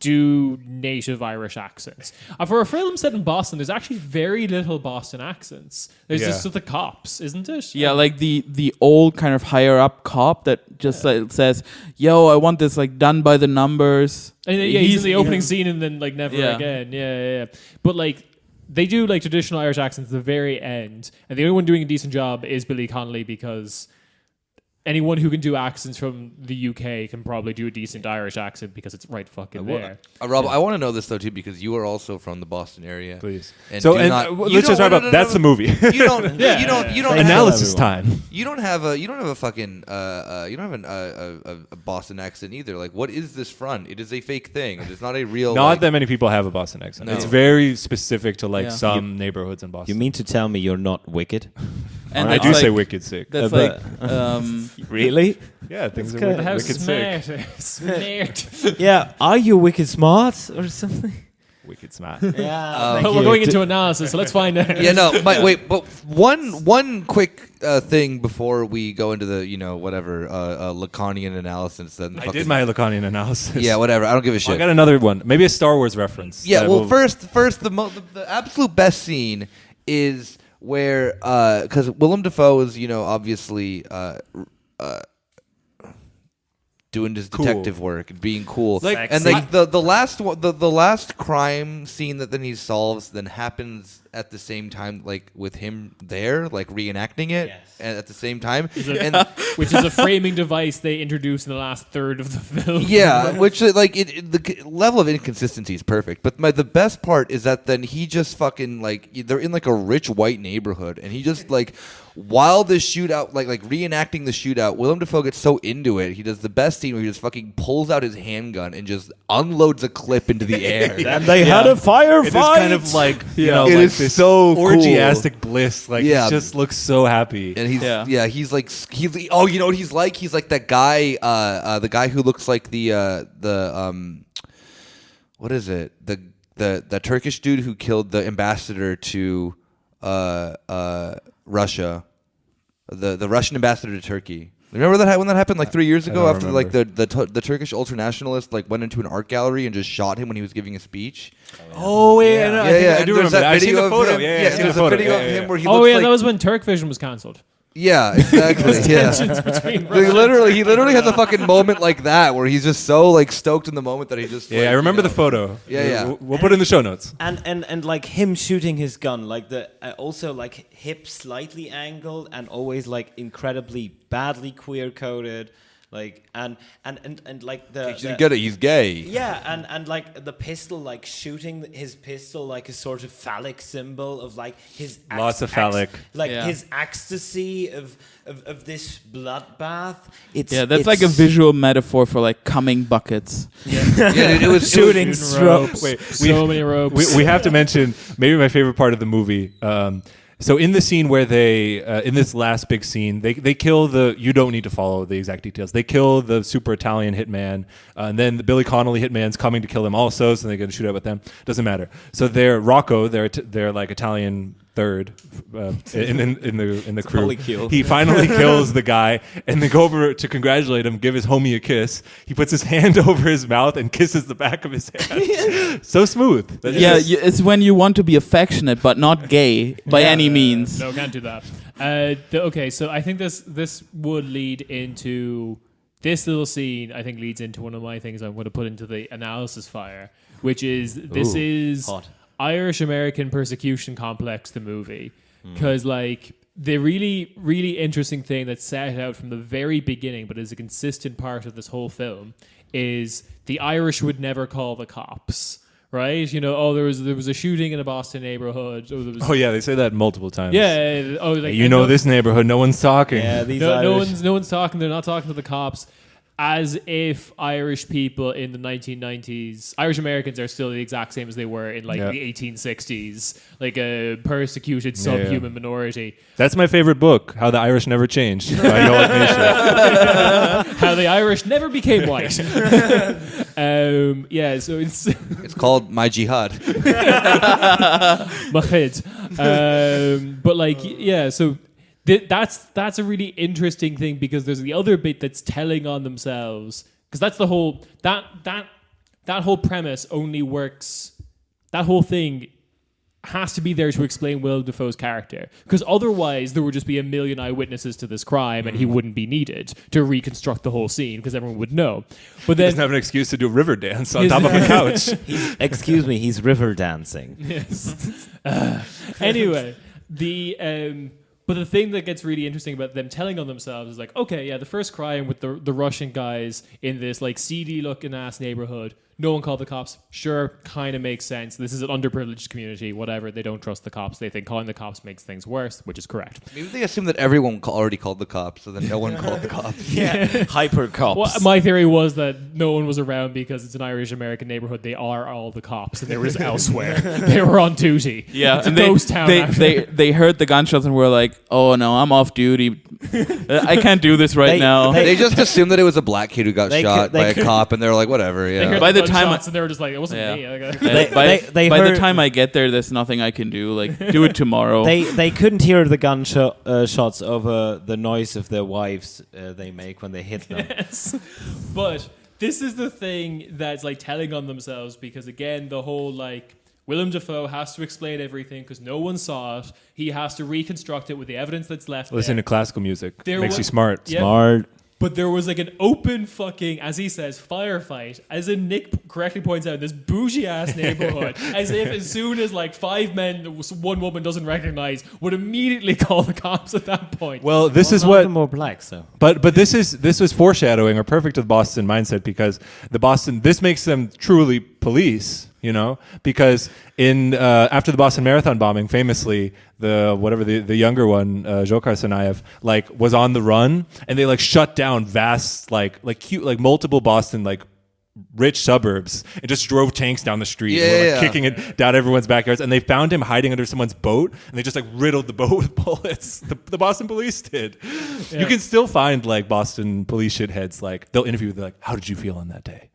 do native Irish accents. For a film set in Boston, there's actually very little Boston accents. There's just the cops, isn't it? Yeah, like the old kind of higher up cop that just says, "Yo, I want this like done by the numbers." And he's in the opening scene and then like never again. Yeah. But like they do like traditional Irish accents at the very end, and the only one doing a decent job is Billy Connolly, because anyone who can do accents from the UK can probably do a decent Irish accent because it's right fucking there. Rob, I want to know this though too, because you are also from the Boston area. Please. And let's just wrap up. That's the movie. You don't. You don't. Analysis time. You don't have a. You don't have a fucking. You don't have a Boston accent either. Like, what is this front? It is a fake thing. It is not a real. Not that many people have a Boston accent. No. It's very specific to like some neighborhoods in Boston. You mean to tell me you're not wicked? And I do say wicked sick. That's Really? Yeah, things are good. wicked sick. Smart. Yeah. Are you wicked smart or something? Wicked smart. Yeah. We're going into analysis, so let's find out. Yeah, no, but wait, but one quick thing before we go into the whatever Lacanian analysis. Then I did my Lacanian analysis. Yeah, whatever. I don't give a shit. I got another one. Maybe a Star Wars reference. Yeah, well, first, the absolute best scene is where because Willem Dafoe is obviously doing his detective work and being cool, and like the last crime scene that then he solves then happens at the same time, like with him there, like reenacting it, and at the same time, which is a framing device they introduced in the last third of the film. Yeah, which like the level of inconsistency is perfect. But the best part is that then he just fucking like they're in like a rich white neighborhood, and he just like while the shootout like reenacting the shootout, Willem Dafoe gets so into it, he does the best scene where he just fucking pulls out his handgun and just unloads a clip into the air. And they had a firefight. It is kind of like it like is this so cool. orgiastic bliss. Like he just looks so happy. And he's like oh, you know what he's like? He's like that guy, the guy who looks like the what is it? The Turkish dude who killed the ambassador to Russia, the Russian ambassador to Turkey. Remember that when that happened like 3 years ago after like the Turkish ultranationalist like went into an art gallery and just shot him when he was giving a speech. Oh yeah, I do remember that. I see the photo. There's a video of him where he. Oh looks yeah, like, that was when Turk Vision was cancelled. Yeah, exactly. Tensions between he literally has a fucking moment like that where he's just so like stoked in the moment that he just. Yeah, I remember the photo. Yeah. We'll put it in the show notes. And like him shooting his gun, like the also like hip slightly angled and always like incredibly badly queer coded. Like and like the you get it, he's gay. Yeah, and like the pistol, like shooting his pistol like a sort of phallic symbol of like his lots of phallic, his ecstasy of this bloodbath. That's like a visual metaphor for like coming buckets. Yeah, dude, it was shooting ropes. Wait, so many ropes. We have to mention maybe my favorite part of the movie. So in the scene where they, in this last big scene, they kill you don't need to follow the exact details. They kill the super Italian hitman, and then the Billy Connolly hitman's coming to kill them also, so they get to shoot out with them. Doesn't matter. So they're Rocco, they're like Italian third in the crew. He finally kills the guy, and they go over to congratulate him, give his homie a kiss. He puts his hand over his mouth and kisses the back of his hand. So smooth. It's when you want to be affectionate but not gay by any means. No, can't do that. Okay, so I think this would lead into this little scene. I think leads into one of my things I'm going to put into the analysis fire, which is this is hot. Irish American persecution complex, the movie, because like the really, really interesting thing that's set out from the very beginning, but is a consistent part of this whole film, is the Irish would never call the cops. Right, there was a shooting in a Boston neighborhood. They say that multiple times. Yeah. This neighborhood, no one's talking. Yeah, no one's talking. They're not talking to the cops. As if Irish people in the 1990s, Irish Americans are still the exact same as they were in the 1860s, like a persecuted subhuman minority. That's my favorite book, How the Irish Never Changed. By Noel Nation. How the Irish never became white. So it's called My Jihad. Mahid. So. That's a really interesting thing, because there's the other bit that's telling on themselves, because that's the whole that that whole premise only works. That whole thing has to be there to explain Willem Dafoe's character, because otherwise there would just be a million eyewitnesses to this crime and he wouldn't be needed to reconstruct the whole scene because everyone would know. But then He doesn't have an excuse to do a river dance on top of a couch. Excuse me, he's river dancing. Yes. Anyway, but the thing that gets really interesting about them telling on themselves is like, okay, yeah, the first crime with the Russian guys in this like seedy looking ass neighborhood. No one called the cops. Sure, kind of makes sense. This is an underprivileged community, whatever. They don't trust the cops. They think calling the cops makes things worse, which is correct. Maybe they assume that everyone already called the cops, so then no one called the cops. Yeah, hyper cops. Well, my theory was that no one was around because it's an Irish-American neighborhood. They are all the cops, and they were just elsewhere. They were on duty. Yeah, it's and a ghost town. They heard the gunshots and were like, "Oh no, I'm off duty. I can't do this right now." They just assumed that it was a black kid who got shot by a cop, and they were like, whatever, yeah. By the time and they were just like, it wasn't me. by the time I get there, there's nothing I can do. Like, do it tomorrow. They couldn't hear the shots over the noise of their wives they make when they hit them. Yes. But this is the thing that's like telling on themselves, because again, the whole like Willem Dafoe has to explain everything because no one saw it. He has to reconstruct it with the evidence that's left. Listen there. to classical music. There Makes was- you smart. Yeah. Smart. But there was like an open fucking, as he says, firefight, as in Nick correctly points out, in this bougie ass neighborhood, as if as soon as like 5 men one woman doesn't recognize would immediately call the cops at that point. Well, this is None of what. them were black, so. But this was foreshadowing or perfect to the Boston mindset, because this makes them truly police, you know, because in after the Boston Marathon bombing, famously the younger one, Dzhokhar Tsarnaev, like was on the run, and they like shut down vast like cute like multiple Boston like rich suburbs and just drove tanks down the street and were, like, kicking it down everyone's backyards, and they found him hiding under someone's boat, and they just like riddled the boat with bullets. The Boston police did. You can still find like Boston police shitheads, like they'll interview, they're like, how did you feel on that day?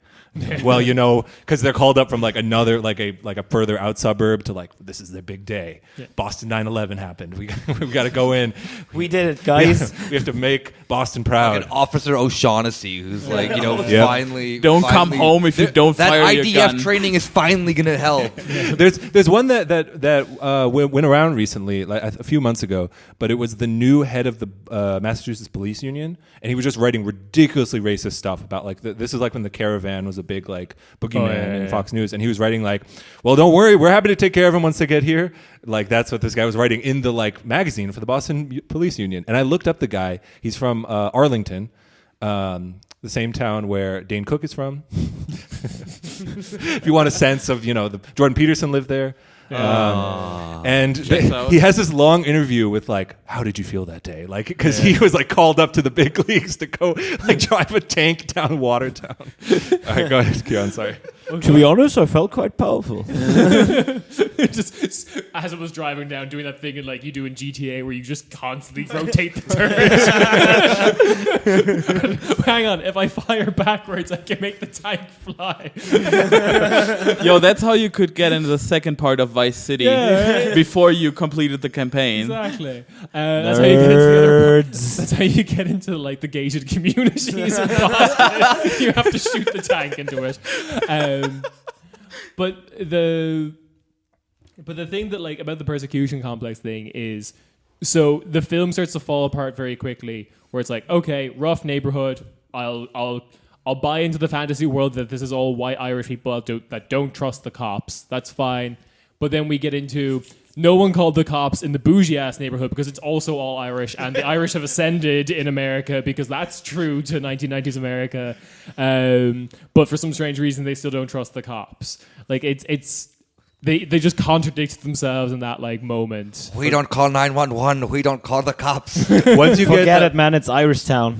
Well, you know, because they're called up from like another like a further out suburb to like, this is their big day. Yeah. Boston 9/11 happened. We got to go in. We did it, guys. We have to make Boston proud. Like an Officer O'Shaughnessy who's like, you know, finally Don't come home if you don't fire that your IDF gun. training is finally gonna help. There's one that went around recently, like a few months ago, but it was the new head of the Massachusetts Police Union, and he was just writing ridiculously racist stuff about like this is like when the Caravan was a big like boogeyman in Fox News, and he was writing like, well, don't worry, we're happy to take care of him once they get here. Like that's what this guy was writing in the like magazine for the Boston Police Union. And I looked up the guy. He's from Arlington, the same town where Dane Cook is from. If you want a sense of, you know, Jordan Peterson lived there. And he has this long interview with like, how did you feel that day? Like, because he was like called up to the big leagues to go like drive a tank down Watertown. All right, go ahead, Ciarán, sorry. To be honest, I felt quite powerful. Just as it was driving down, doing that thing in like you do in GTA where you just constantly rotate the turret. Hang on, if I fire backwards, I can make the tank fly. Yo, that's how you could get into the second part of Vice City before you completed the campaign. Exactly. That's how you get into the other part. That's how you get into like the gated communities in Boston. You have to shoot the tank into it. But the thing that like about the persecution complex thing is, so the film starts to fall apart very quickly, where it's like, okay, rough neighborhood. I'll buy into the fantasy world that this is all white Irish people that don't trust the cops. That's fine. But then we get into no one called the cops in the bougie ass neighborhood because it's also all Irish, and the Irish have ascended in America because that's true to 1990s America. But for some strange reason, they still don't trust the cops. Like they just contradict themselves in that like moment. We don't call 911. We don't call the cops. Once you Forget it, man. It's Irish town.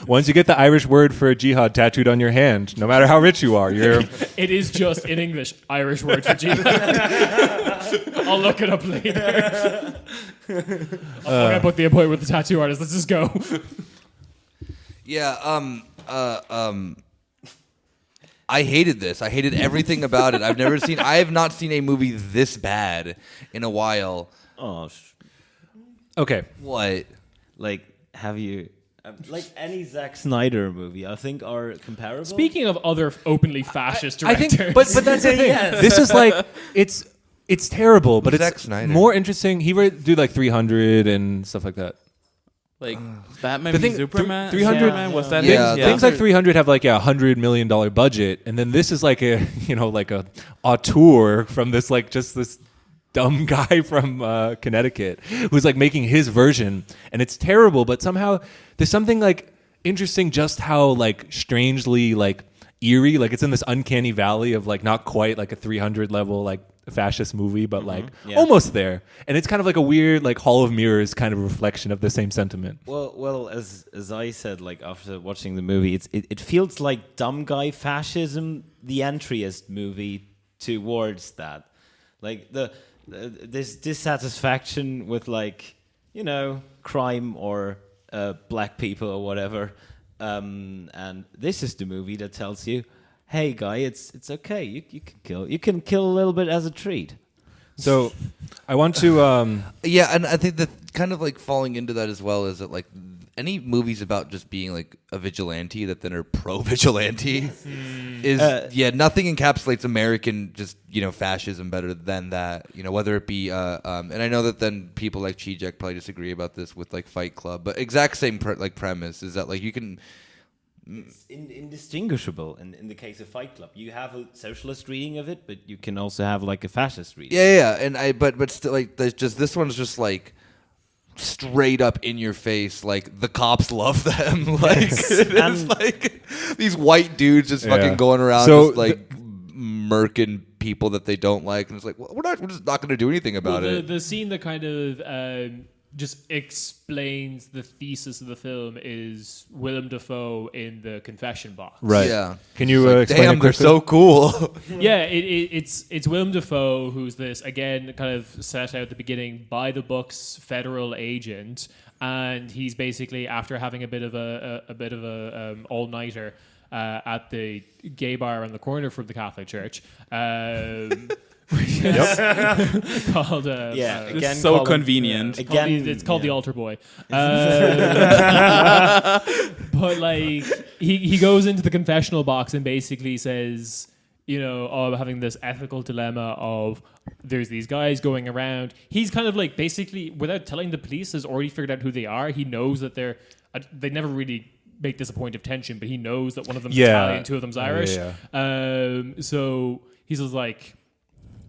Once you get the Irish word for jihad tattooed on your hand, no matter how rich you are, you're. It is just in English Irish word for jihad. I'll look it up later. I'll put the appointment with the tattoo artist. Let's just go. Yeah. I hated this. I hated everything about it. I have not seen a movie this bad in a while. Oh, Okay. What? like, have you Like any Zack Snyder movie, I think are comparable. Speaking of other openly fascist I directors, think, but that's the thing. Yes. This is like it's terrible, but Zack it's Snyder? more interesting. He would do like 300 and stuff like that. Like Batman The v thing- Superman. 300 Superman, was that Yeah. it? Yeah. Things like 300 have like $100 million budget, and then this is like a like a auteur from this like just this dumb guy from Connecticut who's like making his version, and it's terrible. But somehow there's something like interesting, just how like strangely like eerie, like it's in this uncanny valley of like not quite like a 300 level like fascist movie, but like almost there, and it's kind of like a weird like Hall of Mirrors kind of reflection of the same sentiment. Well, as I said, like after watching the movie, it feels like dumb guy fascism, the entryist movie towards that, like this dissatisfaction with like crime or black people or whatever, and this is the movie that tells you, hey guy, it's okay. You can kill a little bit as a treat. So I want to Yeah, and I think that kind of like falling into that as well is that like any movies about just being like a vigilante that then are pro-vigilante is nothing encapsulates American just fascism better than that, whether it be and I know that then people like Chijek probably disagree about this with like Fight Club, but exact same premise is that like you can. It's indistinguishable in the case of Fight Club. You have a socialist reading of it, but you can also have like a fascist reading. Yeah, and but still like there's just this one's just like straight up in your face, like the cops love them, like it's like these white dudes just fucking going around just like murking people that they don't like, and it's like we're just not going to do anything about it. The scene that kind of just explains the thesis of the film is Willem Dafoe in the confession box. right. Yeah. Can you Like, explain damn, it they're quickly? so cool. Yeah, it's Willem Dafoe, who's this again kind of set out at the beginning by the books federal agent, and he's basically after having a bit of a all nighter at the gay bar on the corner from the Catholic Church. Called It's so convenient. it's called the Altar Boy. But like he goes into the confessional box and basically says, I'm having this ethical dilemma of there's these guys going around. He's kind of like basically without telling the police has already figured out who they are. He knows that they never really make this a point of tension, but he knows that one of them's Italian, two of them's Irish. So he's just like,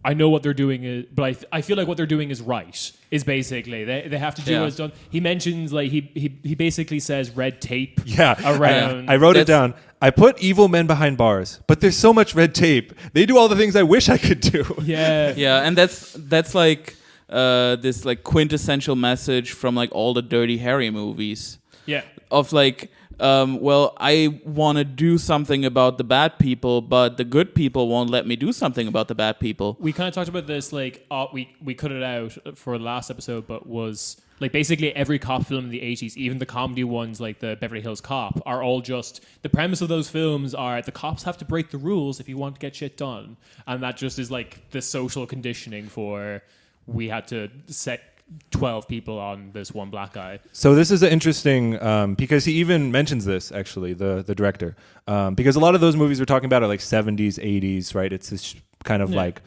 I know what they're doing is, but I feel like what they're doing is right. Is basically they have to do what's done. He mentions like he basically says red tape. Around. I wrote it down. I put evil men behind bars, but there's so much red tape. They do all the things I wish I could do. Yeah, and that's like this like quintessential message from like all the Dirty Harry movies. Yeah, of like. I want to do something about the bad people, but the good people won't let me do something about the bad people. We kind of talked about this, like, we cut it out for the last episode, but was, like, basically every cop film in the 80s, even the comedy ones, like the Beverly Hills Cop, are all just, the premise of those films are the cops have to break the rules if you want to get shit done. And that just is, like, the social conditioning for we had to set 12 people on this one black guy. So this is interesting because he even mentions this, actually, the director. Because a lot of those movies we're talking about are like 70s, 80s, right? It's this kind of like,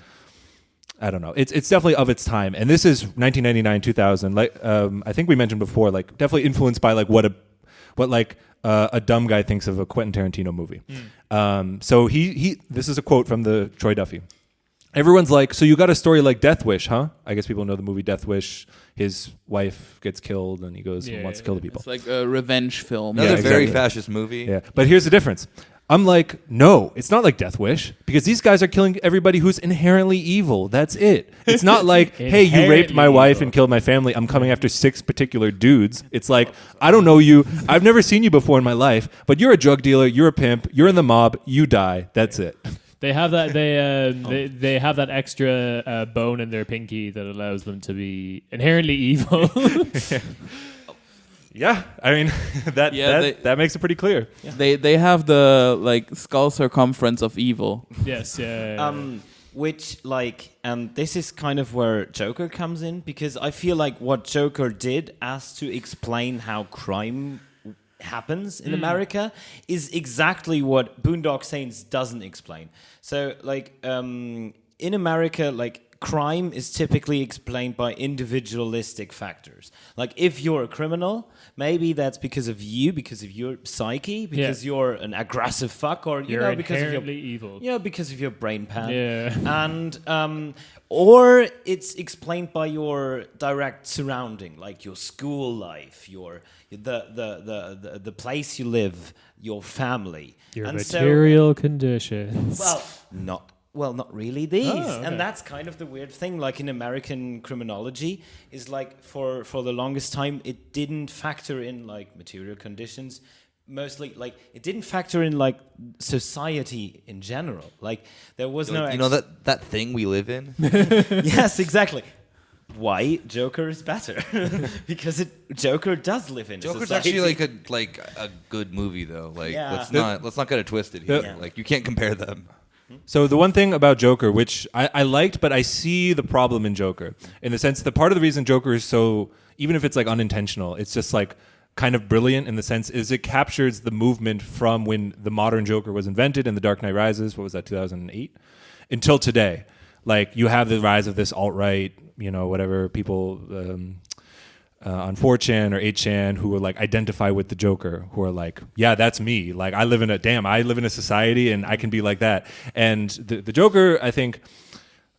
I don't know. It's definitely of its time. And this is 1999, 2000. Like I think we mentioned before, like definitely influenced by like what a dumb guy thinks of a Quentin Tarantino movie. So he this is a quote from the Troy Duffy. Everyone's like, so you got a story like Death Wish, huh? I guess people know the movie Death Wish. His wife gets killed and he goes and wants to kill the people. It's like a revenge film. Another very exactly. fascist movie. Yeah, but here's the difference. I'm like, no, it's not like Death Wish because these guys are killing everybody who's inherently evil. That's it. It's not like, hey, you raped my wife and killed my family. I'm coming after 6 particular dudes. It's like, I don't know you. I've never seen you before in my life, but you're a drug dealer. You're a pimp. You're in the mob. You die. That's it. They have that. They have that extra bone in their pinky that allows them to be inherently evil. Yeah, I mean that makes it pretty clear. Yeah. They have the like skull circumference of evil. Yes, yeah. Which and this is kind of where Joker comes in because I feel like what Joker did as to explain how crime happens in America is exactly what Boondock Saints doesn't explain. So, like, in America, like, crime is typically explained by individualistic factors. Like, if you're a criminal, maybe that's because of your psyche, because you're an aggressive fuck, or you're because of your evil. Yeah, because of your brain pan. Yeah. And or it's explained by your direct surrounding, like your school life, the place you live, your family, Your and material conditions. Not really these. Oh, okay. And that's kind of the weird thing, like in American criminology, is like for the longest time it didn't factor in like material conditions. Mostly, like, it didn't factor in like society in general. Like, there was no that thing we live in. Yes, exactly. Why Joker is better? Because Joker does live in Joker's society. actually like a good movie though. Like, let's not get it twisted here. Yeah. Like, you can't compare them. So the one thing about Joker, which I liked, but I see the problem in Joker, in the sense that part of the reason Joker is so, even if it's like unintentional, it's just like kind of brilliant in the sense is it captures the movement from when the modern Joker was invented in The Dark Knight Rises, what was that, 2008, until today. Like, you have the rise of this alt-right, whatever people on 4chan or 8chan who will like identify with the Joker, who are like, yeah, that's me. Like, I live in a society and I can be like that. And the Joker, I think,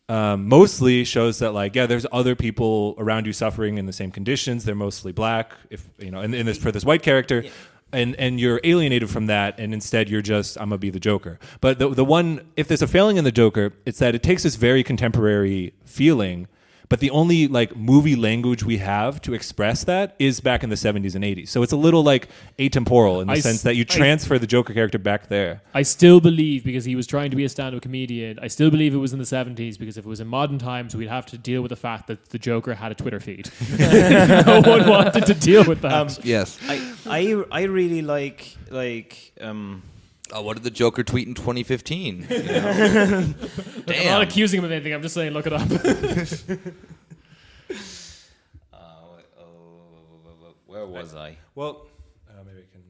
mostly shows that like, yeah, there's other people around you suffering in the same conditions. They're mostly black, for this white character. Yeah. And you're alienated from that, and instead you're just, I'm gonna be the Joker. But the one, if there's a failing in the Joker, it's that it takes this very contemporary feeling, but the only like movie language we have to express that is back in the 70s and 80s. So it's a little like atemporal in the sense that you transfer the Joker character back there. I still believe, because he was trying to be a stand-up comedian, I still believe it was in the 70s, because if it was in modern times, we'd have to deal with the fact that the Joker had a Twitter feed. No one wanted to deal with that. Yes. I really like what did the Joker tweet in 2015? I'm not accusing him of anything. I'm just saying, look it up. Where was I? Well, maybe I can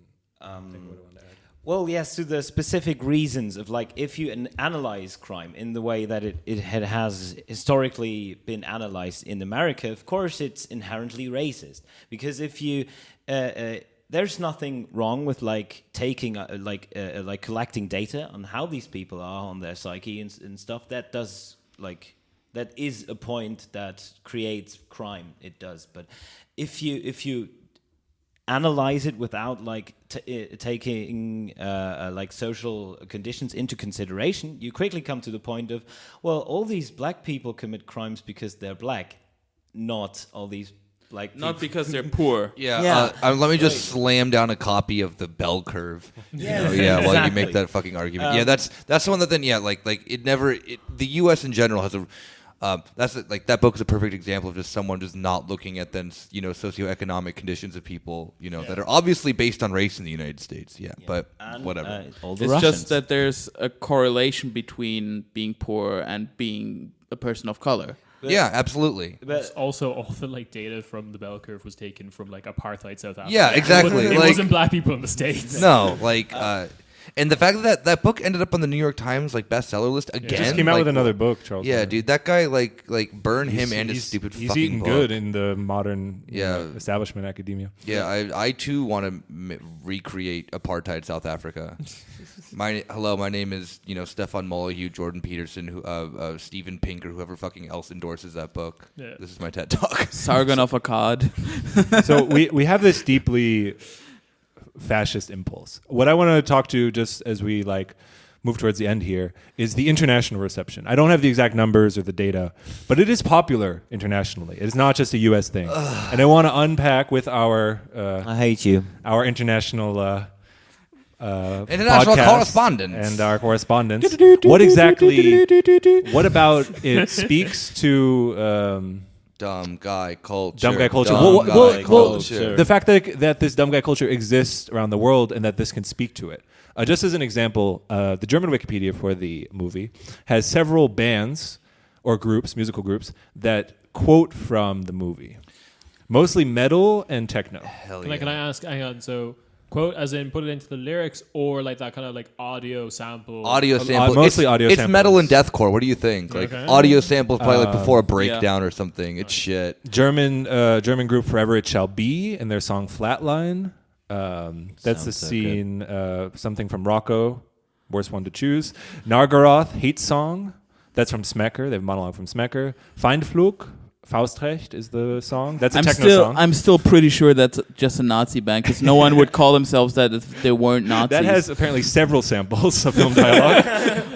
think of what I want to add. Well, yes, to the specific reasons of like, if you analyze crime in the way that it has historically been analyzed in America, of course it's inherently racist. Because if you there's nothing wrong with like taking like collecting data on how these people are, on their psyche and stuff. That is a point that creates crime. It does. But if you analyze it without like taking like social conditions into consideration, you quickly come to the point of, well, all these black people commit crimes because they're black, not all these. Like, not because they're poor. Let me just slam down a copy of the bell curve. While you make that fucking argument. That's the one that then the U.S. in general has that book is a perfect example of just someone just not looking at then socioeconomic conditions of people that are obviously based on race in the United States. But whatever. It's just that there's a correlation between being poor and being a person of color. Yeah, absolutely. But also, all the like data from the bell curve was taken from like apartheid South Africa. Yeah, exactly. It wasn't black people in the States. No, and the fact that book ended up on the New York Times like bestseller list again. Just came out with another book, Charles. Yeah, dude, that guy like burn him and his stupid he's fucking eating book. good in the modern establishment academia. Yeah, I too want to recreate apartheid South Africa. My name is Stefan Molyneux, Jordan Peterson, who Steven Pink, or whoever fucking else endorses that book. Yeah. This is my TED Talk. Sargon of Akkad. So we have this deeply fascist impulse. What I want to talk to, just as we like move towards the end here, is the international reception. I don't have the exact numbers or the data, but it is popular internationally. It is not just a U.S. thing. And I want to unpack with our I hate you. Our international international correspondents and our correspondents. What about it speaks to dumb guy culture? Dumb guy culture. The fact that this dumb guy culture exists around the world and that this can speak to it. Just as an example, the German Wikipedia for the movie has several bands or groups, musical groups, that quote from the movie. Mostly metal and techno. Hell Can I ask, hang on, so quote as in put it into the lyrics, or like that kind of like audio sample? Audio sample. Mostly audio It's samples. metal and deathcore. What do you think? Like audio samples probably like before a breakdown or something. It's shit. German group Forever It Shall Be and their song Flatline. That's the scene. Something from Rocco, worst one to choose. Nargaroth, Hate Song. That's from Smecker. They have a monologue from Smecker. Feindflug, Faustrecht is the song. That's a techno song. I'm still pretty sure that's just a Nazi band because no one would call themselves that if they weren't Nazis. That has apparently several samples of film dialogue.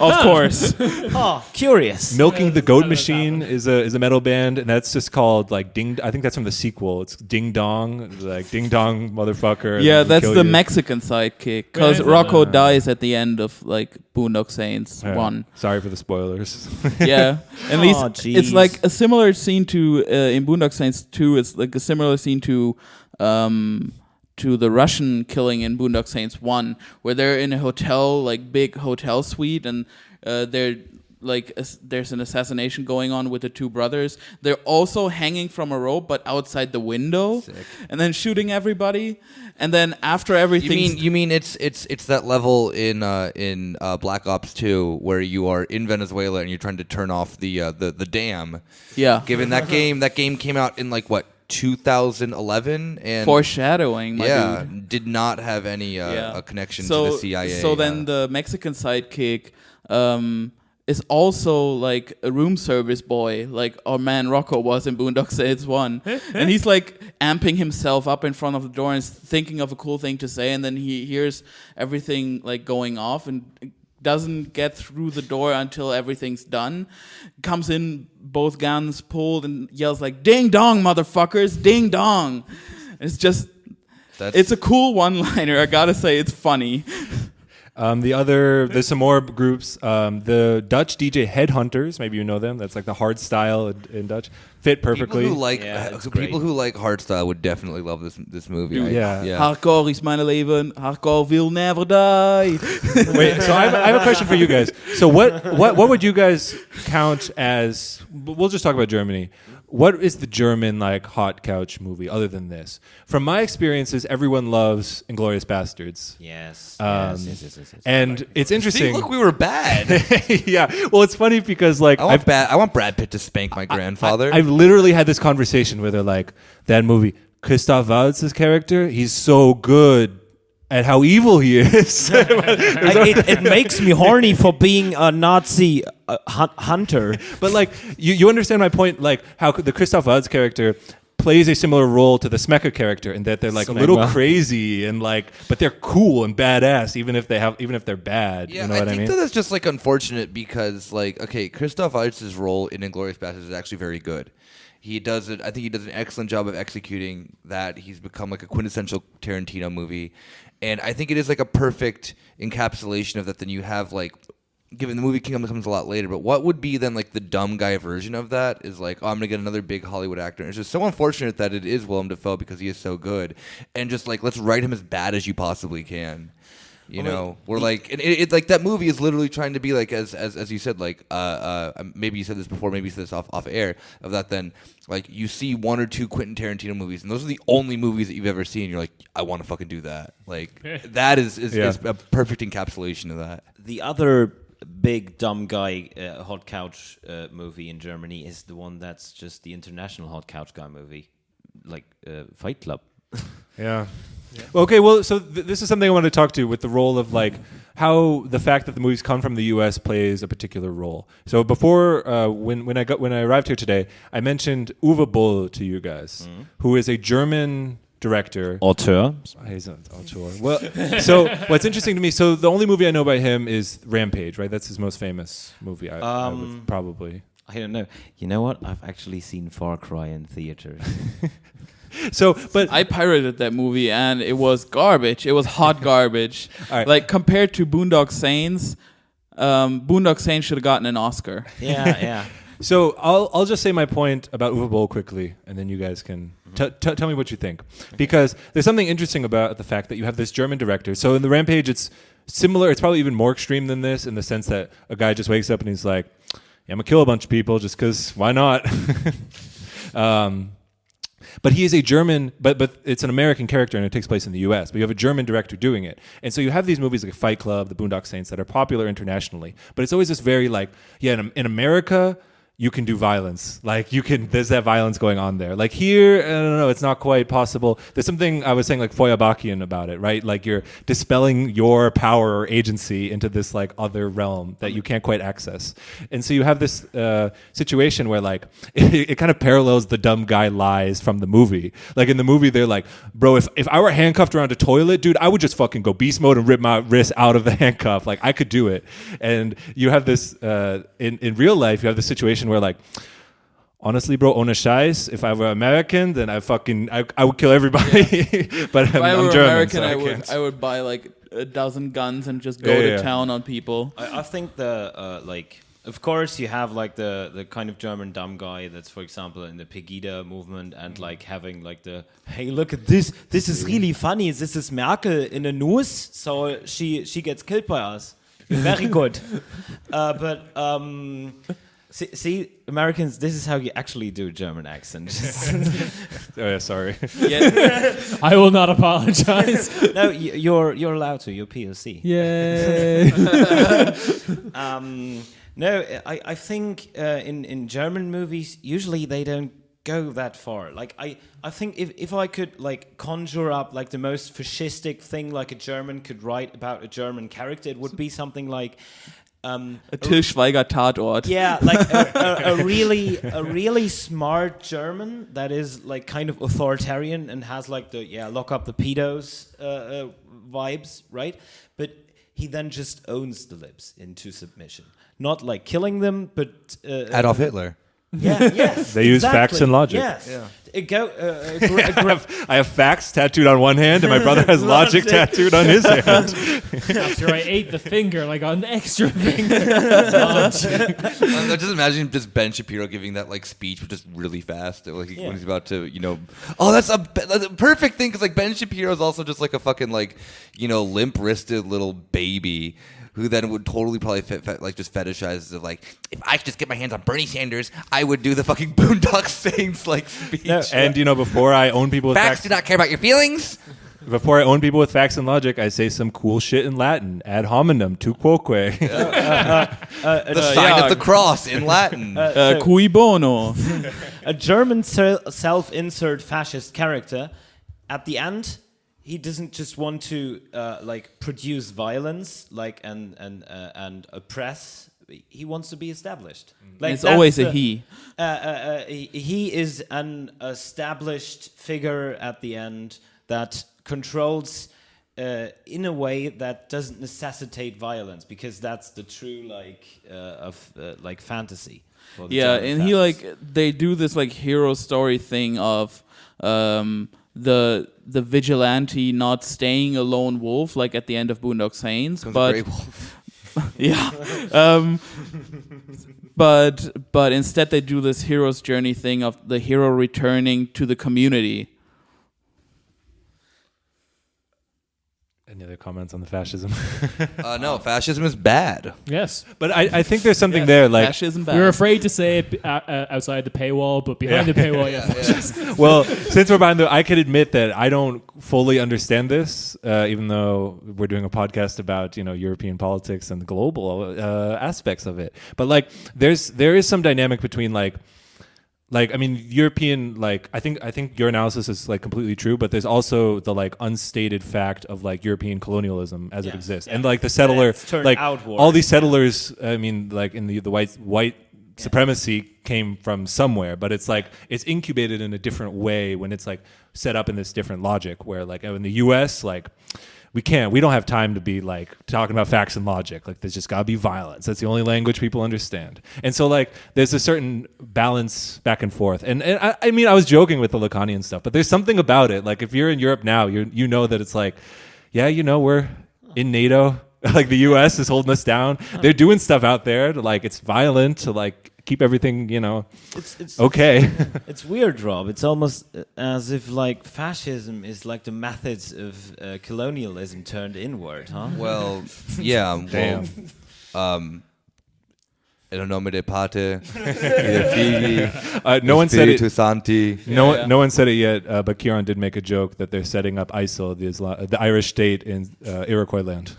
Of course. Oh, curious. Milking the Goat Machine is a metal band, and that's just called like Ding. I think that's from the sequel. It's Ding Dong, like Ding Dong, motherfucker. Yeah, that's the you. Mexican sidekick because Rocco dies at the end of like Boondock Saints 1. Sorry for the spoilers. Yeah, at least jeez. it's like a similar scene to in Boondock Saints 2. It's like a similar scene to the Russian killing in Boondock Saints 1, where they're in a hotel, like big hotel suite, and they're like there's an assassination going on with the two brothers. They're also hanging from a rope, but outside the window, and then shooting everybody. And then after everything, you mean it's that level in Black Ops 2 where you are in Venezuela and you're trying to turn off the dam. Yeah. Given that game came out in like what 2011 and foreshadowing. Did not have any a connection to the CIA. So then the Mexican sidekick is also like a room service boy, like our man Rocco was in Boondock Saints 1. And he's like amping himself up in front of the door and thinking of a cool thing to say, and then he hears everything like going off and doesn't get through the door until everything's done. Comes in, both guns pulled, and yells like, "Ding dong, motherfuckers, ding dong." It's just, it's a cool one-liner. I gotta say, it's funny. There's some more groups. The Dutch DJ Headhunters, maybe you know them. That's like the hard style in Dutch. Fit perfectly. People who like hardstyle would definitely love this movie. Yeah. Hardcore is mijn leven. Hardcore will never die. Wait, so I have a question for you guys. So what would you guys count as? We'll just talk about Germany. What is the German like hot couch movie other than this? From my experiences, everyone loves Inglourious Bastards. Yes. Yes. And it's interesting. See, look, we were bad. Yeah. Well, it's funny because like I want Brad Pitt to spank my grandfather. I've literally had this conversation where they're like, that movie, Christoph Waltz's character, he's so good at how evil he is. It makes me horny for being a Nazi hunter. But like, you understand my point, like how the Christoph Waltz character plays a similar role to the Smecker character in that they're like a little crazy and like, but they're cool and badass even if they're bad. Yeah, you know what I mean? I think that's just like unfortunate because like, okay, Christoph Waltz's role in Inglourious Bastards is actually very good. I think he does an excellent job of executing that. He's become like a quintessential Tarantino movie. And I think it is like a perfect encapsulation of that. Then you have like, given the movie Kingdom comes a lot later, but what would be then like the dumb guy version of that is like, oh, I'm going to get another big Hollywood actor. And it's just so unfortunate that it is Willem Dafoe because he is so good. And just like, let's write him as bad as you possibly can. You know, we're like, and it like that movie is literally trying to be like, as you said, like, maybe you said this before, maybe you said this off air, of that then, like, you see one or two Quentin Tarantino movies, and those are the only movies that you've ever seen, you're like, I want to fucking do that. Like, that is a perfect encapsulation of that. The other big dumb guy hot couch movie in Germany is the one that's just the international hot couch guy movie, like Fight Club. Yeah. Okay, well, so this is something I wanted to talk to with the role of like how the fact that the movies come from the U.S. plays a particular role. So before when I arrived here today, I mentioned Uwe Boll to you guys, who is a German director. Auteur. He's an auteur. Well, so what's interesting to me, so the only movie I know by him is Rampage, right? That's his most famous movie. I would probably. I don't know. You know what? I've actually seen Far Cry in theaters. So, but I pirated that movie and it was garbage. It was hot garbage. Right. Like compared to Boondock Saints, Boondock Saints should have gotten an Oscar. Yeah. So I'll just say my point about Uwe Boll quickly, and then you guys can tell me what you think. Because there's something interesting about the fact that you have this German director. So in the Rampage, it's similar. It's probably even more extreme than this in the sense that a guy just wakes up and he's like, yeah, I'm going to kill a bunch of people just because why not? but he is a German, but it's an American character and it takes place in the U.S. But you have a German director doing it, and so you have these movies like Fight Club, the Boondock Saints that are popular internationally. But it's always this very like, in America, you can do violence. Like there's that violence going on there. Like here, I don't know, it's not quite possible. There's something I was saying like Feuerbachian about it, right? Like you're dispelling your power or agency into this like other realm that you can't quite access. And so you have this situation where like, it kind of parallels the dumb guy lies from the movie. Like in the movie, they're like, bro, if I were handcuffed around a toilet, dude, I would just fucking go beast mode and rip my wrist out of the handcuff. Like I could do it. And you have this, in real life, you have this situation where like, honestly, bro, ohne Scheiß, if I were American, then I would kill everybody. But if I I'm were German, American, so I would buy like a dozen guns and just go to town on people. I think of course you have like the kind of German dumb guy that's, for example, in the Pegida movement and like having like hey, look at this is really funny, this is Merkel in a noose, so she gets killed by us. Very good. See, Americans, this is how you actually do a German accent. oh yeah, sorry. Yeah. I will not apologize. No, you're allowed to. You're POC. Yay. No, I think in German movies, usually they don't go that far. Like I think if I could like conjure up like the most fascistic thing like a German could write about a German character, it would be something like a Til Schweiger Tatort. Yeah, like a really smart German that is like kind of authoritarian and has like the lock up the pedos vibes, right? But he then just owns the libs into submission, not like killing them, but Adolf Hitler. Yeah, yes. They use facts and logic. Yes. Yeah. I have facts tattooed on one hand, and my brother has logic tattooed on his hand. After I ate the finger, like an extra finger. I just imagine just Ben Shapiro giving that like speech, just really fast, like when he's about to, that's a perfect thing because like Ben Shapiro is also just like a fucking like, limp-wristed little baby. Who then would totally probably just fetishize of like, if I could just get my hands on Bernie Sanders, I would do the fucking Boondock Saints like speech. No, and before I own people with facts do not care about your feelings. Before I own people with facts and logic, I say some cool shit in Latin. Ad hominem tu quoque. The sign of the cross in Latin. Cui bono. A German self-insert fascist character. At the end, he doesn't just want to produce violence and oppress. He wants to be established. Like it's always a he. He is an established figure at the end that controls in a way that doesn't necessitate violence, because that's the true fantasy. Yeah, and he they do this like hero story thing of the vigilante not staying a lone wolf, like at the end of Boondock Saints, but a gray wolf. yeah, but instead they do this hero's journey thing of the hero returning to the community. Any other comments on the fascism? No, fascism is bad. Yes. But I think there's something there. Like, fascism bad. We're afraid to say it outside the paywall, but behind the paywall, yeah. Well, since we're behind I could admit that I don't fully understand this, even though we're doing a podcast about European politics and the global aspects of it. But like, there is some dynamic between European, I think your analysis is completely true, but there's also the unstated fact of European colonialism as it exists, and the settler, all these settlers, in the white supremacy came from somewhere, but it's incubated in a different way when it's set up in this different logic where in the U.S. we don't have time to be talking about facts and logic. There's just gotta be violence. That's the only language people understand. And so there's a certain balance back and forth. And I was joking with the Lacanian stuff, but there's something about it. If you're in Europe now, you know that it's we're in NATO. The U.S. is holding us down. They're doing stuff out there to it's violent to keep everything, it's okay. It's weird, Rob. It's almost as if fascism is the methods of colonialism turned inward, huh? Well, yeah. Damn. in nome de Pate, Figi, no one said it. Spiritu Santi. No one said it yet, but Ciarán did make a joke that they're setting up ISIL, the Irish state in Iroquois land.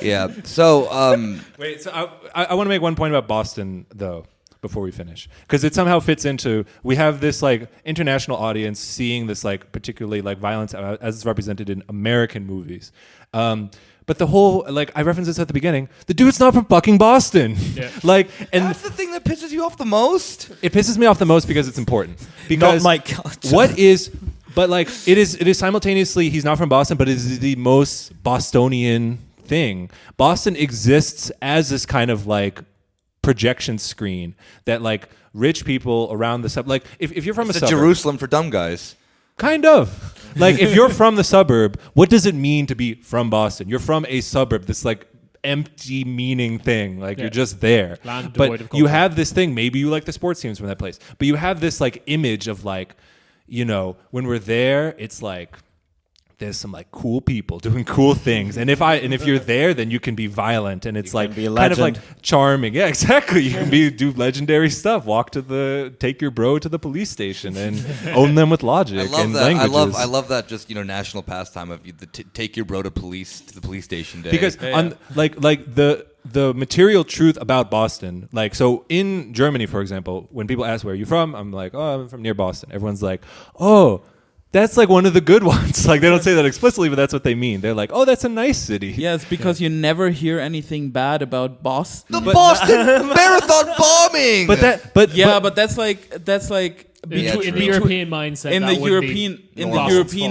Yeah. So, Wait, so I want to make one point about Boston, though, before we finish, because it somehow fits into, we have this like international audience seeing this like particularly like violence as it's represented in American movies. But the whole, like, I referenced this at the beginning, the dude's not from fucking Boston. Yeah. Like, and that's the thing that pisses you off the most? It pisses me off the most because it's important. Because not my culture. What is, but like, it is simultaneously, he's not from Boston, but it is the most Bostonian thing. Boston exists as this kind of like projection screen that like rich people around the like if you're from it's a suburb, Jerusalem for dumb guys. Kind of. Like if you're from the suburb, what does it mean to be from Boston? You're from a suburb, this like empty meaning thing. Like you're just there. Land devoid but of culture. you have this thing, maybe you like the sports teams from that place, but you have this like image of like, you know, when we're there, it's like there's some like cool people doing cool things, and if you're there, then you can be violent, and it's like kind of like charming. Yeah, exactly. You can do legendary stuff. Take your bro to the police station and own them with logic and languages. I love that. Just national pastime of take your bro to the police station day. Because on like the material truth about Boston, like so in Germany, for example, when people ask where are you from, I'm like, oh, I'm from near Boston. Everyone's like, oh, that's like one of the good ones. Like they don't say that explicitly, but that's what they mean. They're like, oh, that's a nice city. Yeah, it's because you never hear anything bad about Boston. The Boston Marathon bombing. But that's like in the European mindset. In the European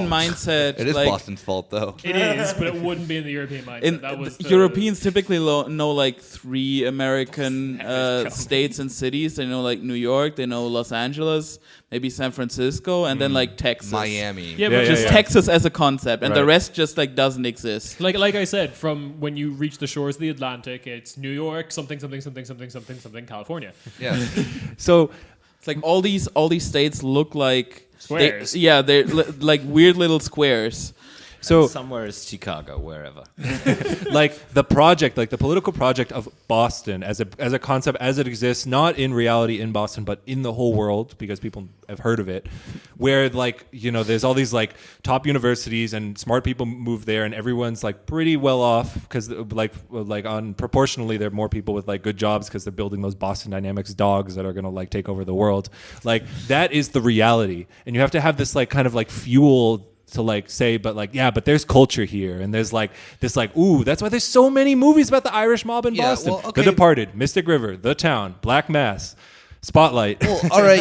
mindset, it is like, Boston's fault though. It is, but it wouldn't be in the European mindset. Europeans typically know like 3 American states and cities. They know like New York, they know Los Angeles, maybe San Francisco, and then like Texas, Miami. Yeah, but just Texas as a concept, and the rest just like doesn't exist. Like I said, from when you reach the shores of the Atlantic, it's New York, something, California. Yeah. So. It's like all these states look like squares. They're like weird little squares. So somewhere is Chicago, wherever. Like the project, like the political project of Boston as a concept as it exists, not in reality in Boston, but in the whole world, because people have heard of it, where like, you know, there's all these like top universities and smart people move there, and everyone's like pretty well off because like on proportionally there are more people with like good jobs because they're building those Boston Dynamics dogs that are going to like take over the world. Like that is the reality, and you have to have this like kind of like fuel to like say, but like, yeah, but there's culture here, and there's like this like, ooh, that's why there's so many movies about the Irish mob in Boston. Well, okay. The Departed, Mystic River, The Town, Black Mass, Spotlight. Well, all right,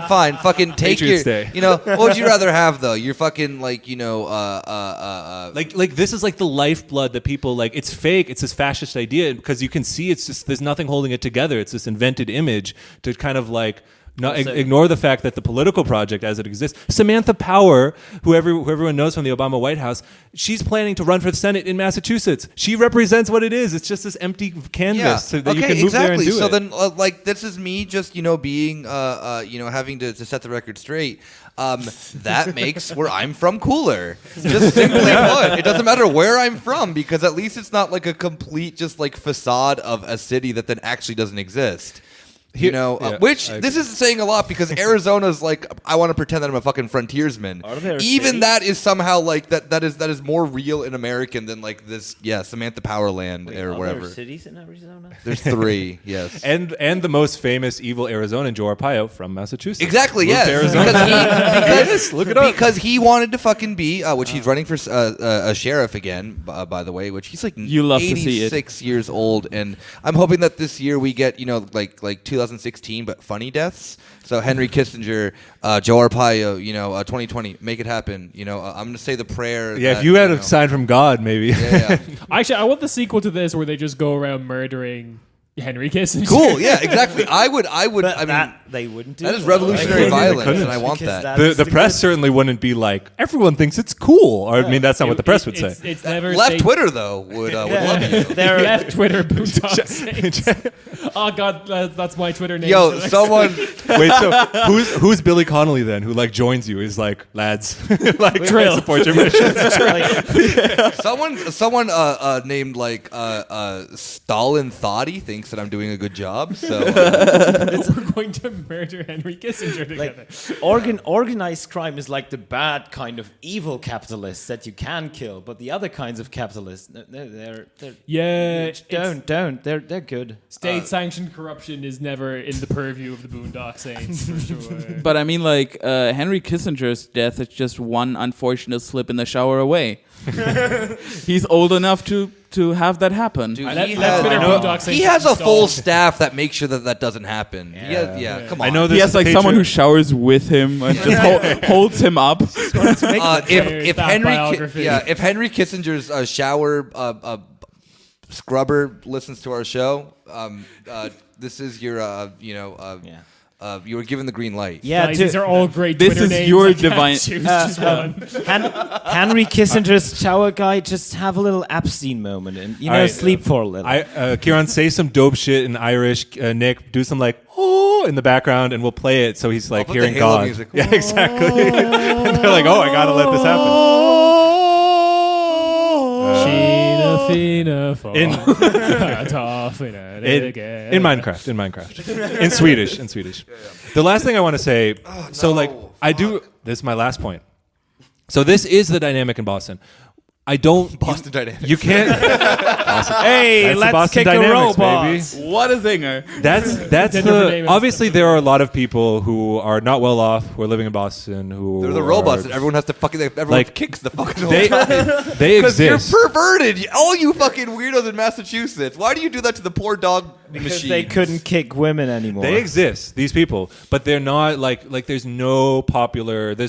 fine. Fucking take Patriots Day. What would you rather have though? You're fucking like, like this is like the lifeblood that people like. It's fake. It's this fascist idea because you can see it's just there's nothing holding it together. It's this invented image to kind of like. Ignore the fact that the political project as it exists. Samantha Power, who everyone knows from the Obama White House, she's planning to run for the Senate in Massachusetts. She represents what it is. It's just this empty canvas so that you can move there and do it. So then, like, this is me just, being, having to set the record straight. That makes where I'm from cooler. Just simply put, it doesn't matter where I'm from because at least it's not like a complete just like facade of a city that then actually doesn't exist. This is saying a lot because Arizona's like, I want to pretend that I'm a fucking frontiersman. Even that is somehow like that is more real and American than like this. Yeah, Samantha Powerland or wherever. Are there cities in Arizona? There's 3. Yes, and the most famous evil Arizonan, Joe Arpaio from Massachusetts. Exactly. Yes, Arizona. Look it up. Because he wanted to fucking be, which he's running for a sheriff again. By the way, which he's like 86 years old, and I'm hoping that this year we get like 2016, but funny deaths. So Henry Kissinger, Joe Arpaio, 2020, make it happen. I'm going to say the prayer. Yeah, if you had a sign from God, maybe. Yeah. Actually, I want the sequel to this where they just go around murdering Henry Kissinger. Cool. Yeah, exactly. I would. But I mean, that they wouldn't do. that is revolutionary violence, and I want Because that. The press certainly wouldn't be like, everyone thinks it's cool. Or, I mean, that's not what the press would say. It's never Left safe. Twitter though would love you. They're Left Twitter Boondock Saints. Oh God, that's my Twitter name. Yo, someone. Wait, so who's Billy Connolly then? Who like joins you? Is like, lads, like Drill. support your mission. Someone named like Stalin Thoughty thinks that I'm doing a good job. So we're going to murder Henry Kissinger together. organized crime is like the bad kind of evil capitalists that you can kill, but the other kinds of capitalists, they're they're good. State-sanctioned corruption is never in the purview of the Boondock Saints, for sure. But I mean, like, Henry Kissinger's death is just one unfortunate slip in the shower away. He's old enough to have that happen. Dude, Let he Twitter Boondock Saints has a install. full staff that makes sure that doesn't happen. Yeah, come on. I know He this has is like a someone Patreon- who showers with him and just holds him up. If that biography. if Henry Kissinger's shower scrubber listens to our show, this is your you were given the green light. Yeah, Guys, these are all great This Twitter is names. your I can't divine- choose just one. Henry Kissinger's shower guy, just have a little Epstein moment and All right, sleep for a little. Ciarán, say some dope shit in Irish. Nick, do some like oh in the background, and we'll play it so he's like put the hearing Halo God. music. Yeah, exactly. And they're like, oh, I gotta let this happen. Sheena, Fina, In in Minecraft, in Swedish. The last thing I want to say. So like I do. This is my last point. So this is the dynamic in Boston. I don't Boston Dynamics. You can't. hey, That's the let's Boston kick a Dynamics, robot. baby. What a zinger. That's different name. obviously there are a lot of people who are not well off who are living in Boston who They're the are- robots that everyone has to fucking everyone Like, kicks the fucking whole they time. they Because you're exist. perverted. All you fucking weirdos in Massachusetts. Why do you do that to the poor dog Because machine? they couldn't kick women anymore. They exist, these people, but they're not like there's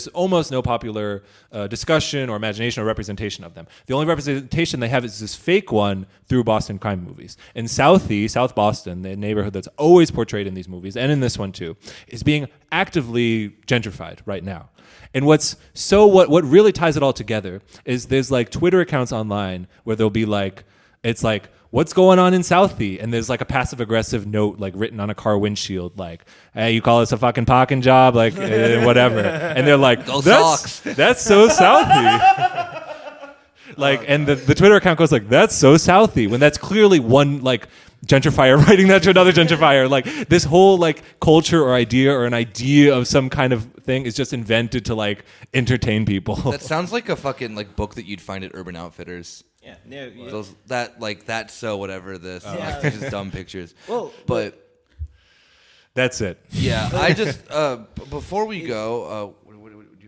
almost no popular discussion or imagination or representation of them. The only representation they have is this fake one through Boston crime movies. In South Boston, the neighborhood that's always portrayed in these movies, and in this one too, is being actively gentrified right now. And what really ties it all together is there's like Twitter accounts online where there'll be like, it's like, what's going on in Southie? And there's like a passive aggressive note like written on a car windshield, like, hey, you call this a fucking parking job? Like, whatever. And they're like, that's so Southie. Like, and the Twitter account goes like, that's so Southie, when that's clearly one like gentrifier writing that to another gentrifier. Like this whole like culture or idea or an idea of some kind of thing is just invented to like entertain people. That sounds like a fucking like book that you'd find at Urban Outfitters. Yeah, no, yeah. Those that's so whatever this Yeah. like, just dumb pictures. Well, but That's it. yeah, I just before we go,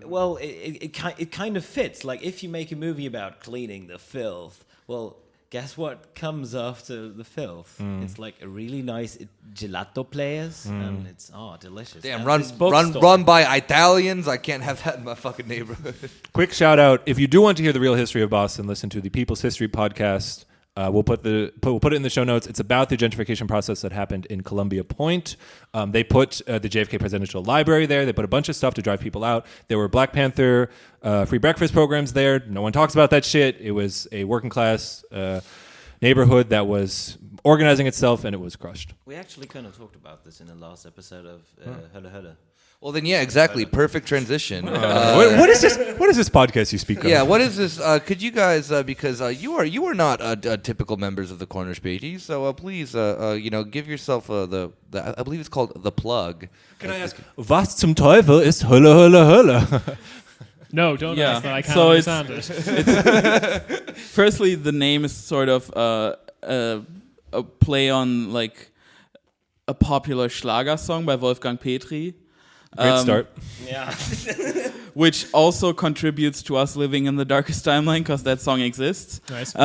Well, it kind of fits. Like if you make a movie about cleaning the filth, well, guess what comes after the filth? It's like a really nice gelato place, and it's delicious. damn, And run this bookstore. run by Italians. I can't have that in my fucking neighborhood. Quick shout out: if you do want to hear the real history of Boston, listen to the People's History podcast. We'll put it in the show notes. It's about the gentrification process that happened in Columbia Point. They put the JFK Presidential Library there. They put a bunch of stuff to drive people out. There were Black Panther free breakfast programs there. No one talks about that shit. It was a working class neighborhood that was organizing itself, and it was crushed. We actually kind of talked about this in the last episode of Hölle Hölle. Well, then yeah, exactly. Perfect transition. What is this? What is this podcast you speak of? Yeah, what is this? Could you guys, because you are not typical members of the Corner Späti, so please, give yourself I believe it's called the plug. Can I ask, was zum Teufel ist Hölle Hölle Hölle? No, don't ask that. I can't So understand it. Firstly, the name is sort of a play on like a popular Schlager song by Wolfgang Petri. Great start. Yeah. Which also contributes to us living in the darkest timeline because that song exists. Nice.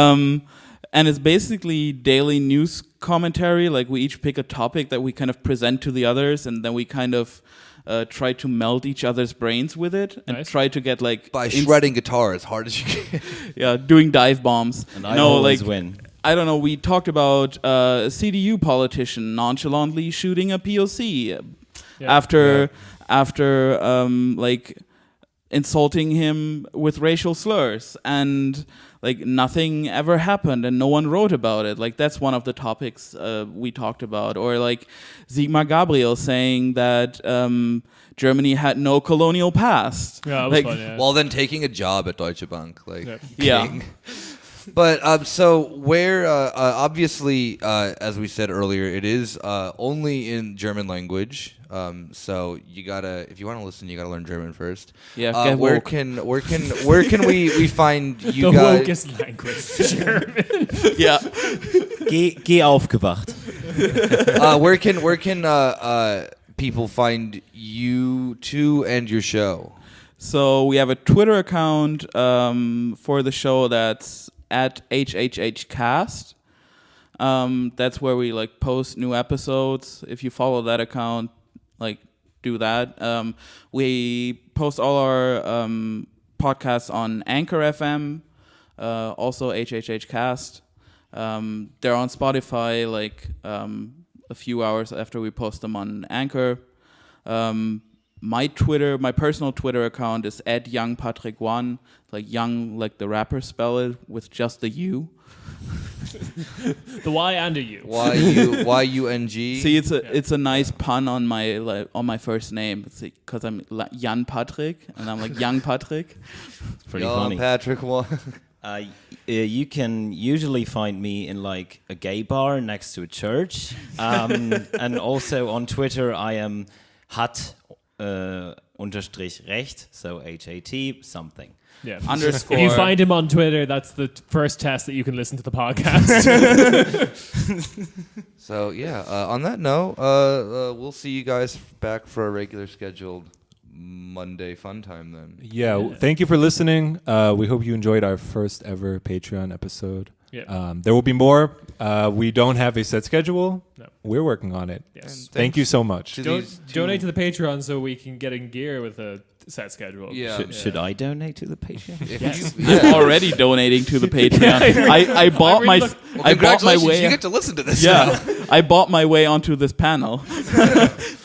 And it's basically daily news commentary. Like we each pick a topic that we kind of present to the others, and then we kind of try to melt each other's brains with it and Nice. try to get like By shredding guitar as hard as you can. yeah, doing dive bombs. And I always win. I don't know. We talked about a CDU politician nonchalantly shooting a POC after like insulting him with racial slurs, and like nothing ever happened and no one wrote about it. Like that's one of the topics we talked about. Or like Sigmar Gabriel saying that Germany had no colonial past. Yeah, that was like, fun, yeah. Well, then taking a job at Deutsche Bank, like Yeah. king. But so where obviously, as we said earlier, it is only in German language. So you gotta, if you want to listen, you gotta learn German first. Yeah, get where woke. can we find you the guys? wokest language, German. Yeah. Geh aufgewacht. Where can people find you two and your show? So we have a Twitter account for the show that's at HHHCast. That's where we like post new episodes. If you follow that account, like do that. We post all our podcasts on Anchor FM, also HHHCast. They're on Spotify like a few hours after we post them on Anchor. My personal Twitter account is @YoungPatrick1, like young, like the rapper spell it with just the U. The Y and a U. YUNG. See, it's a nice pun on my first name. It's because I'm Jan Patrick and I'm like Young Patrick. Pretty funny. Patrick one. You can usually find me in like a gay bar next to a church, and also on Twitter I am _recht, so HAT something. Yeah. Underscore. If you find him on Twitter, that's the first test that you can listen to the podcast. So yeah, on that note, we'll see you guys back for a regular scheduled Monday fun time then. Yeah. Thank you for listening. We hope you enjoyed our first ever Patreon episode. Yeah. There will be more. We don't have a set schedule. No. We're working on it. Yes. Thank you so much. Donate to the Patreon so we can get in gear with a set schedule. Yeah. Should I donate to the Patreon? I'm already donating to the Patreon. I bought my I bought my way. You get to listen to this. Yeah, now. I bought my way onto this panel.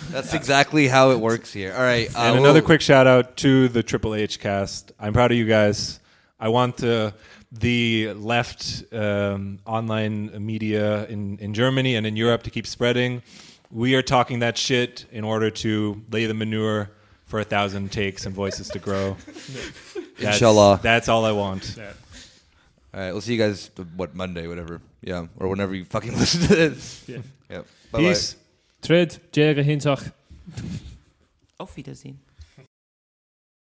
That's exactly how it works here. All right. And another quick shout out to the Triple H cast. I'm proud of you guys. I want the left online media in Germany and in Europe to keep spreading. We are talking that shit in order to lay the manure for 1,000 takes and voices to grow. Inshallah. That's all I want. Yeah. All right. We'll see you guys, Monday, whatever. Yeah. Or whenever you fucking listen to this. Yeah. Yep. Peace. Trid, Jerry Hintach. Auf Wiedersehen.